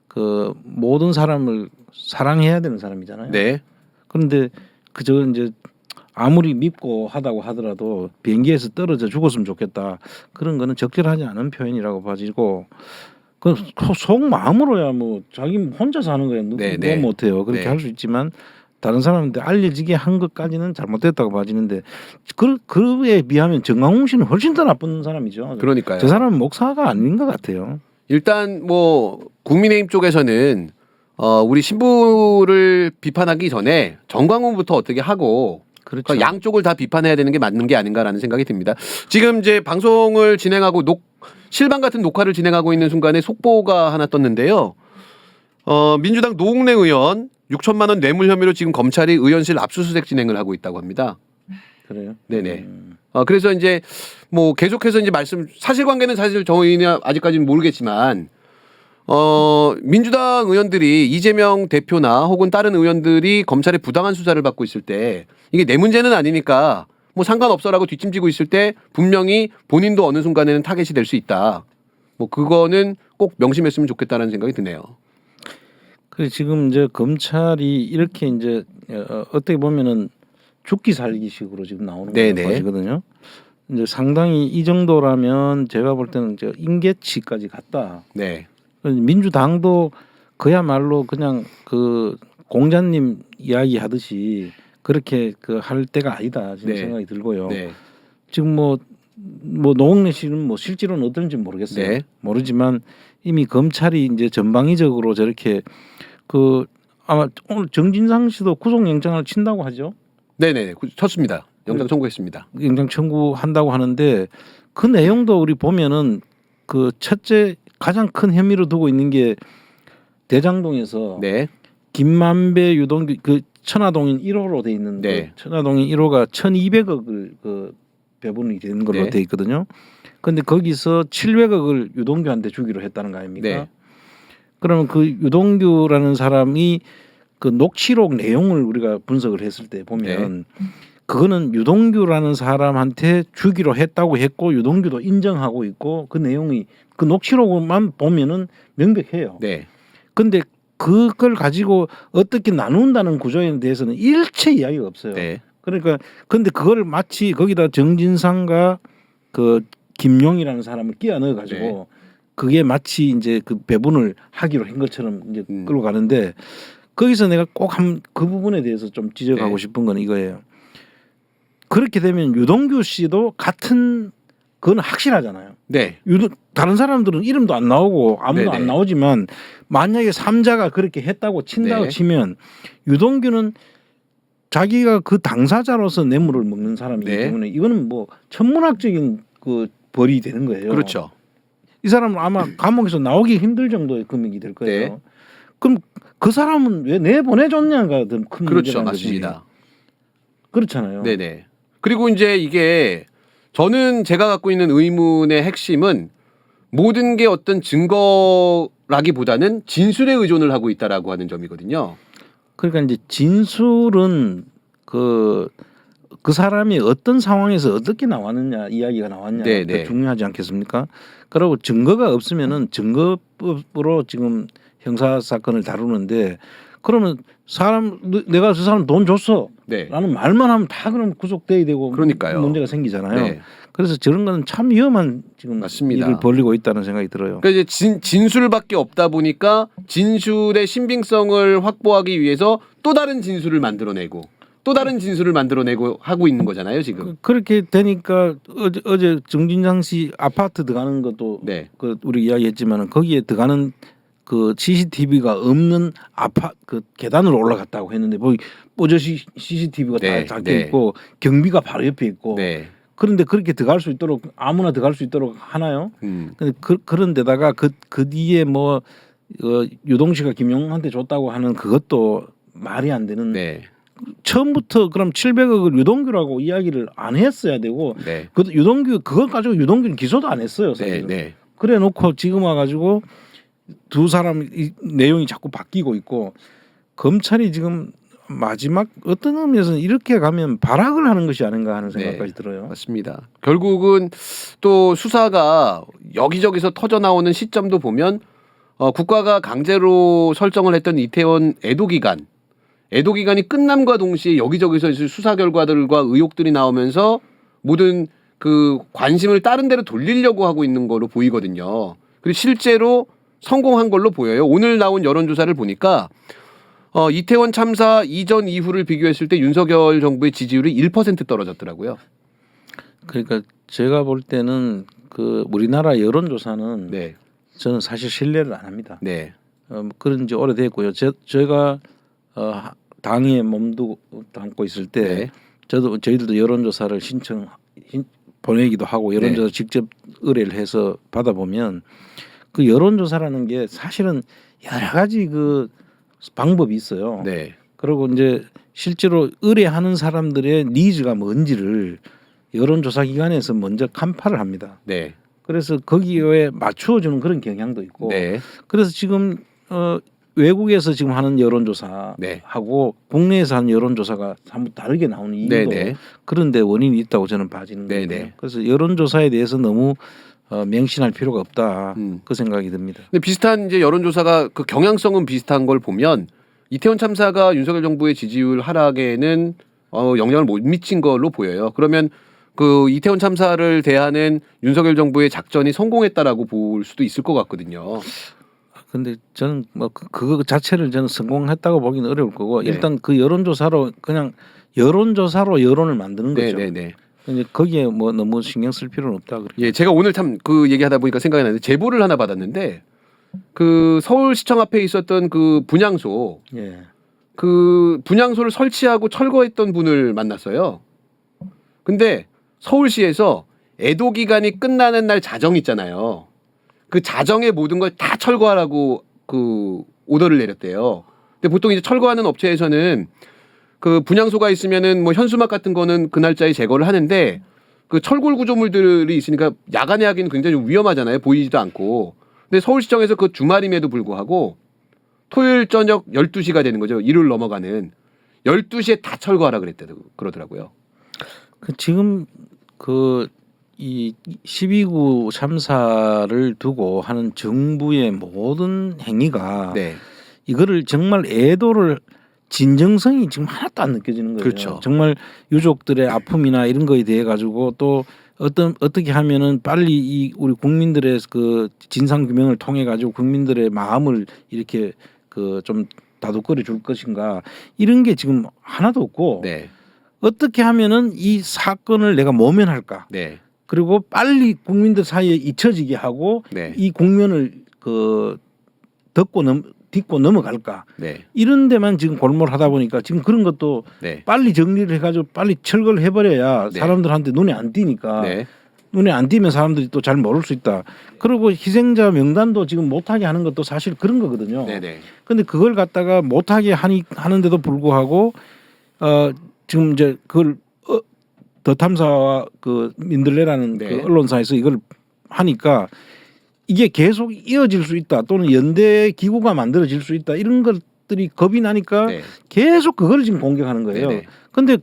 C: 그 모든 사람을 사랑해야 되는 사람이잖아요.
A: 네.
C: 그런데 그저 이제 아무리 믿고 하다고 하더라도 비행기에서 떨어져 죽었으면 좋겠다. 그런 거는 적절하지 않은 표현이라고 봐지고 그 속 마음으로야 뭐 자기 혼자 사는 거야. 누가 못해요. 그렇게
A: 네.
C: 할 수 있지만 다른 사람한테 알려지게 한 것까지는 잘못됐다고 봐지는데 그에 비하면 정광훈 씨는 훨씬 더 나쁜 사람이죠.
A: 그러니까요.
C: 저 사람은 목사가 아닌 것 같아요.
A: 일단 뭐 국민의힘 쪽에서는 우리 신부를 비판하기 전에 전광훈부터 어떻게 하고
C: 그렇죠.
A: 그러니까 양쪽을 다 비판해야 되는 게 맞는 게 아닌가라는 생각이 듭니다. 지금 이제 방송을 진행하고 실방 같은 녹화를 진행하고 있는 순간에 속보가 하나 떴는데요. 민주당 노웅래 의원 6천만 원 뇌물 혐의로 지금 검찰이 의원실 압수수색 진행을 하고 있다고 합니다.
C: 그래요?
A: 네네. 그래서 이제 뭐 계속해서 이제 사실관계는 사실 저희는 아직까지는 모르겠지만 민주당 의원들이 이재명 대표나 혹은 다른 의원들이 검찰의 부당한 수사를 받고 있을 때 이게 내 문제는 아니니까 뭐 상관없어라고 뒷짐지고 있을 때 분명히 본인도 어느 순간에는 타겟이 될 수 있다. 뭐 그거는 꼭 명심했으면 좋겠다는 생각이 드네요.
C: 그래 지금 이제 검찰이 이렇게 이제 어떻게 보면은 죽기 살기식으로 지금 나오는 거거든요. 이제 상당히 이 정도라면 제가 볼 때는 이제 임계치까지 갔다.
A: 네.
C: 민주당도 그야말로 그냥 그 공자님 이야기하듯이 그렇게 그 할 때가 아니다 지금 생각이 들고요.
A: 네.
C: 지금 뭐 노웅래 씨는 뭐 실제로는 어떤지 모르겠어요.
A: 네.
C: 모르지만 이미 검찰이 이제 전방위적으로 저렇게 그 아마 오늘 정진상 씨도 구속영장을 친다고 하죠.
A: 네네 쳤습니다. 영장 청구했습니다.
C: 영장 청구한다고 하는데 그 내용도 우리 보면은 그 첫째 가장 큰 혐의로 두고 있는 게 대장동에서
A: 네.
C: 김만배 유동규 그 천화동인 1호로 돼 있는
A: 네.
C: 그 천화동인 1호가 1,200억을 그 배분이 되는 걸로
A: 네.
C: 돼 있거든요. 그런데 거기서 700억을 유동규한테 주기로 했다는 거 아닙니까?
A: 네.
C: 그러면 그 유동규라는 사람이 그 녹취록 내용을 우리가 분석을 했을 때 보면 그거는 유동규라는 사람한테 주기로 했다고 했고 유동규도 인정하고 있고 그 내용이 그 녹취록만 보면은 명백해요.
A: 네.
C: 근데 그걸 가지고 어떻게 나눈다는 구조에 대해서는 일체 이야기가 없어요.
A: 네.
C: 그러니까 근데 그걸 마치 거기다 정진상과 그 김용이라는 사람을 끼워 넣어 가지고
A: 네.
C: 그게 마치 이제 그 배분을 하기로 한 것처럼 이제 끌고 가는데 거기서 내가 꼭 그 부분에 대해서 좀 지적하고
A: 네.
C: 싶은 건 이거예요. 그렇게 되면 유동규 씨도 같은 그건 확실하잖아요.
A: 네.
C: 다른 사람들은 이름도 안 나오고 아무도
A: 네네.
C: 안 나오지만 만약에 삼자가 그렇게 했다고 친다고
A: 네.
C: 치면 유동규는 자기가 그 당사자로서 뇌물을 먹는 사람이기
A: 네.
C: 때문에 이거는 뭐 천문학적인 그 벌이 되는 거예요.
A: 그렇죠.
C: 이 사람은 아마 감옥에서 나오기 힘들 정도의 금액이 될 거예요.
A: 네.
C: 그럼 그 사람은 왜 내보내줬냐가 더 큰
A: 그렇죠.
C: 문제라는
A: 맞습니다.
C: 거지. 그렇잖아요.
A: 네네. 그리고 이제 이게 저는 제가 갖고 있는 의문의 핵심은 모든 게 어떤 증거라기보다는 진술에 의존을 하고 있다라고 하는 점이거든요.
C: 그러니까 이제 진술은 그 사람이 어떤 상황에서 어떻게 나왔느냐 이야기가 나왔냐
A: 네,
C: 더
A: 네.
C: 중요하지 않겠습니까? 그리고 증거가 없으면은 증거법으로 지금 형사 사건을 다루는데 그러면 내가 그 사람 돈 줬어
A: 네.
C: 라는 말만 하면 다 그럼 구속돼야 되고
A: 그러니까요.
C: 문제가 생기잖아요.
A: 네.
C: 그래서 저런 거는 참 위험한 지금
A: 맞습니다.
C: 일을 벌리고 있다는 생각이 들어요.
A: 그러니까 이제 진술밖에 없다 보니까 진술의 신빙성을 확보하기 위해서 또 다른 진술을 만들어내고 또 다른 진술을 만들어내고 하고 있는 거잖아요 지금.
C: 그렇게 되니까 어제 정진상 씨 아파트 들어가는 것도
A: 네.
C: 그 우리 이야기했지만은 거기에 들어가는 그 CCTV가 없는 그 계단으로 올라갔다고 했는데 뭐 뽀저시 CCTV가
A: 네,
C: 다
A: 네.
C: 있고 경비가 바로 옆에 있고
A: 네.
C: 그런데 그렇게 들어갈 수 있도록 아무나 들어갈 수 있도록 하나요? 근데 그런 데다가 그 뒤에 뭐 유동 씨가 김용한테 줬다고 하는 그것도 말이 안 되는.
A: 네.
C: 처음부터 그럼 700억을 유동규라고 이야기를 안 했어야 되고
A: 네.
C: 그 유동규 그걸 가지고 유동규는 기소도 안 했어요.
A: 네.
C: 사실.
A: 네.
C: 그래 놓고 지금 와가지고 두 사람 이 내용이 자꾸 바뀌고 있고 검찰이 지금 마지막 어떤 의미에서는 이렇게 가면 발악을 하는 것이 아닌가 하는 생각까지 들어요.
A: 맞습니다. 결국은 또 수사가 여기저기서 터져 나오는 시점도 보면 국가가 강제로 설정을 했던 이태원 애도 기간이 끝남과 동시에 여기저기서 수사 결과들과 의혹들이 나오면서 모든 그 관심을 다른 데로 돌리려고 하고 있는 거로 보이거든요. 그리고 실제로 성공한 걸로 보여요. 오늘 나온 여론조사를 보니까 이태원 참사 이전 이후를 비교했을 때 윤석열 정부의 지지율이 1% 떨어졌더라고요.
C: 그러니까 제가 볼 때는 그 우리나라 여론조사는
A: 네.
C: 저는 사실 신뢰를 안 합니다.
A: 네.
C: 그런 지 오래됐고요. 제가 당에 몸도 담고 있을 때
A: 네.
C: 저희들도 여론조사를 보내기도 하고 여론조사
A: 네.
C: 직접 의뢰를 해서 받아보면 그 여론조사라는 게 사실은 여러 가지 그 방법이 있어요.
A: 네.
C: 그리고 이제 실제로 의뢰하는 사람들의 니즈가 뭔지를 여론조사 기관에서 먼저 간파를 합니다.
A: 네.
C: 그래서 거기에 맞추어주는 그런 경향도 있고
A: 네.
C: 그래서 지금 외국에서 지금 하는 여론조사하고
A: 네.
C: 국내에서 하는 여론조사가 사뭇 다르게 나오는 이유도
A: 네네.
C: 그런데 원인이 있다고 저는 봐지는 거예요.
A: 네네.
C: 그래서 여론조사에 대해서 너무 맹신할 필요가 없다 그 생각이 듭니다.
A: 근데 비슷한 이제 여론조사가 그 경향성은 비슷한 걸 보면 이태원 참사가 윤석열 정부의 지지율 하락에는 영향을 못 미친 걸로 보여요. 그러면 그 이태원 참사를 대하는 윤석열 정부의 작전이 성공했다라고 볼 수도 있을 것 같거든요.
C: 근데 저는 뭐 그거 자체를 저는 성공했다고 보기는 어려울 거고
A: 네.
C: 일단 그 여론조사로 그냥 여론조사로 여론을 만드는 거죠.
A: 네네네.
C: 근데 거기에 뭐 너무 신경 쓸 필요는 없다 그래.
A: 예, 제가 오늘 참 그 얘기하다 보니까 생각이 나는데 제보를 하나 받았는데 그 서울시청 앞에 있었던 그 분향소
C: 예.
A: 그 분향소를 설치하고 철거했던 분을 만났어요. 근데 서울시에서 애도 기간이 끝나는 날 자정 있잖아요. 그 자정에 모든 걸 다 철거하라고 그 오더를 내렸대요. 근데 보통 이제 철거하는 업체에서는 그 분향소가 있으면은 뭐 현수막 같은 거는 그 날짜에 제거를 하는데 그 철골 구조물들이 있으니까 야간에 하기는 굉장히 위험하잖아요. 보이지도 않고. 근데 서울시청에서 그 주말임에도 불구하고 토요일 저녁 12시가 되는 거죠. 일요일 넘어가는 12시에 다 철거하라 그러더라고요.
C: 그 지금 그 이 12구 참사를 두고 하는 정부의 모든 행위가
A: 네.
C: 이거를 정말 애도를 진정성이 지금 하나도 안 느껴지는 거예요.
A: 그렇죠.
C: 정말 유족들의 아픔이나 이런 거에 대해 가지고 또 어떻게 하면은 빨리 이 우리 국민들의 그 진상 규명을 통해 가지고 국민들의 마음을 이렇게 그 좀 다독거려 줄 것인가 이런 게 지금 하나도 없고
A: 네.
C: 어떻게 하면은 이 사건을 내가 모면할까
A: 네.
C: 그리고 빨리 국민들 사이에 잊혀지게 하고
A: 네.
C: 이 국면을 그 딛고 넘어갈까
A: 네.
C: 이런 데만 지금 골몰하다 보니까 지금 그런 것도
A: 네.
C: 빨리 정리를 해가지고 빨리 철거를 해버려야
A: 네.
C: 사람들한테 눈에 안 띄니까
A: 네.
C: 눈에 안 띄면 사람들이 또 잘 모를 수 있다. 그리고 희생자 명단도 지금 못하게 하는 것도 사실 그런 거거든요.
A: 네. 네.
C: 근데 그걸 갖다가 못하게 하는데도 불구하고 지금 이제 그걸 더 탐사와 그 민들레라는
A: 네.
C: 그 언론사에서 이걸 하니까 이게 계속 이어질 수 있다 또는 연대 기구가 만들어질 수 있다 이런 것들이 겁이 나니까
A: 네.
C: 계속 그걸 지금 공격하는 거예요.
A: 네. 네.
C: 근데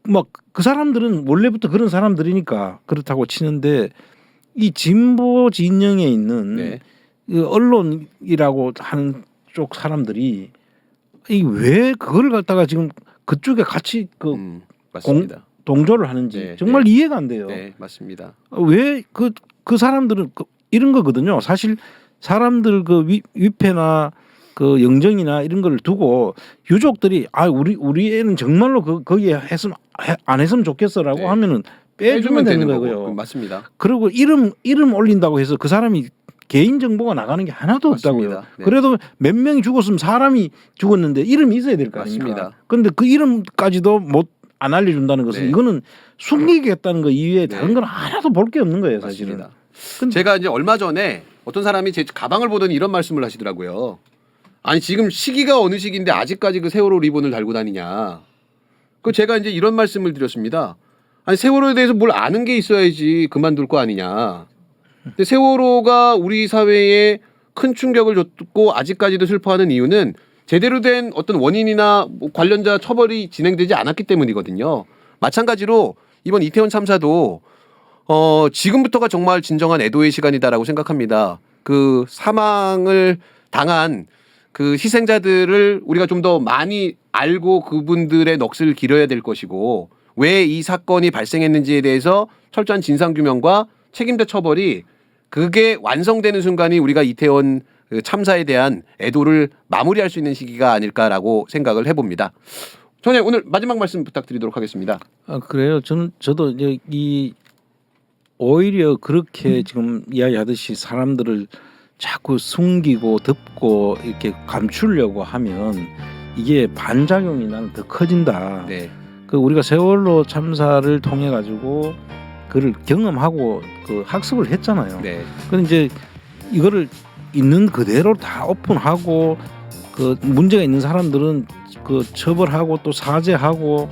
C: 막 그 사람들은 원래부터 그런 사람들이니까 그렇다고 치는데 이 진보 진영에 있는
A: 네.
C: 그 언론이라고 하는 쪽 사람들이 이 왜 그걸 갖다가 지금 그쪽에 같이 그
A: 맞습니다.
C: 동조를 하는지
A: 네,
C: 정말
A: 네.
C: 이해가 안 돼요.
A: 네, 맞습니다.
C: 왜 그 사람들은 이런 거거든요. 사실 사람들 그 위패나 그 영정이나 이런 걸 두고 유족들이 우리 애는 정말로 거기에 안 했으면 좋겠어라고
A: 네.
C: 하면은 빼주면 되는 거고요.
A: 맞습니다.
C: 그리고 이름 올린다고 해서 그 사람이 개인 정보가 나가는 게 하나도 없다고요.
A: 맞습니다. 네.
C: 그래도 몇 명이 죽었으면 사람이 죽었는데 이름이 있어야 될 거 아닙니까?
A: 맞습니다.
C: 그런데 그 이름까지도 안 알려준다는 것은
A: 네.
C: 이거는 숨기겠다는 거 이외에 다른
A: 네.
C: 건 하나도 볼 게 없는 거예요, 사실은.
A: 맞습니다.
C: 근데
A: 제가 이제 얼마 전에 어떤 사람이 제 가방을 보더니 이런 말씀을 하시더라고요. 아니 지금 시기가 어느 시기인데 아직까지 그 세월호 리본을 달고 다니냐. 그 제가 이제 이런 말씀을 드렸습니다. 아니 세월호에 대해서 뭘 아는 게 있어야지 그만둘 거 아니냐. 근데 세월호가 우리 사회에 큰 충격을 줬고 아직까지도 슬퍼하는 이유는 제대로 된 어떤 원인이나 뭐 관련자 처벌이 진행되지 않았기 때문이거든요. 마찬가지로 이번 이태원 참사도 지금부터가 정말 진정한 애도의 시간이다라고 생각합니다. 그 사망을 당한 그 희생자들을 우리가 좀 더 많이 알고 그분들의 넋을 기려야 될 것이고 왜 이 사건이 발생했는지에 대해서 철저한 진상규명과 책임자 처벌이 그게 완성되는 순간이 우리가 이태원 그 참사에 대한 애도를 마무리할 수 있는 시기가 아닐까라고 생각을 해봅니다. 전에 오늘 마지막 말씀 부탁드리도록 하겠습니다.
C: 그래요. 저도 이제 오히려 그렇게 지금 이야기하듯이 사람들을 자꾸 숨기고 덮고 이렇게 감추려고 하면 이게 반작용이 나는 더 커진다.
A: 네.
C: 그 우리가 세월호 참사를 통해 가지고 그를 경험하고 그 학습을 했잖아요.
A: 네.
C: 근데 이제 이거를 있는 그대로 다 오픈하고 그 문제가 있는 사람들은 그 처벌하고 또 사죄하고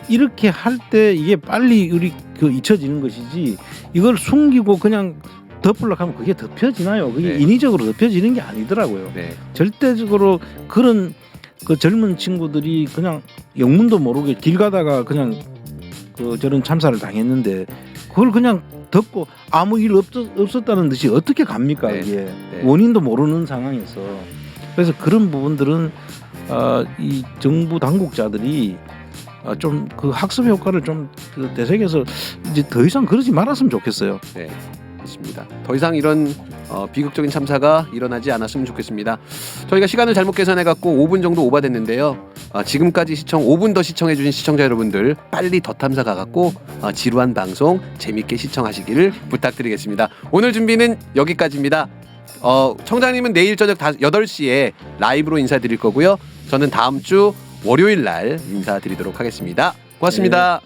C: 이렇게 할 때 이게 빨리 우리 그 잊혀지는 것이지 이걸 숨기고 그냥 덮으려고 하면 그게 덮여지나요? 그게
A: 네.
C: 인위적으로 덮여지는 게 아니더라고요.
A: 네.
C: 절대적으로 그런 그 젊은 친구들이 그냥 영문도 모르게 길 가다가 그냥 그 저런 참사를 당했는데 그걸 그냥 덮고 아무 일 없었다는 듯이 어떻게 갑니까?
A: 네.
C: 이게
A: 네.
C: 원인도 모르는 상황에서 그래서 그런 부분들은 이 정부 당국자들이 좀 그 학습 효과를 좀 그 대책에서 이제 더 이상 그러지 말았으면 좋겠어요.
A: 네. 맞습니다. 더 이상 이런 비극적인 참사가 일어나지 않았으면 좋겠습니다. 저희가 시간을 잘못 계산해 갖고 5분 정도 오바됐는데요. 지금까지 5분 더 시청해 주신 시청자 여러분들 빨리 더 탐사 가갖고 지루한 방송 재밌게 시청하시기를 부탁드리겠습니다. 오늘 준비는 여기까지입니다. 청장님은 내일 저녁 8시에 라이브로 인사드릴 거고요. 저는 다음 주 월요일 날 인사드리도록 하겠습니다. 고맙습니다.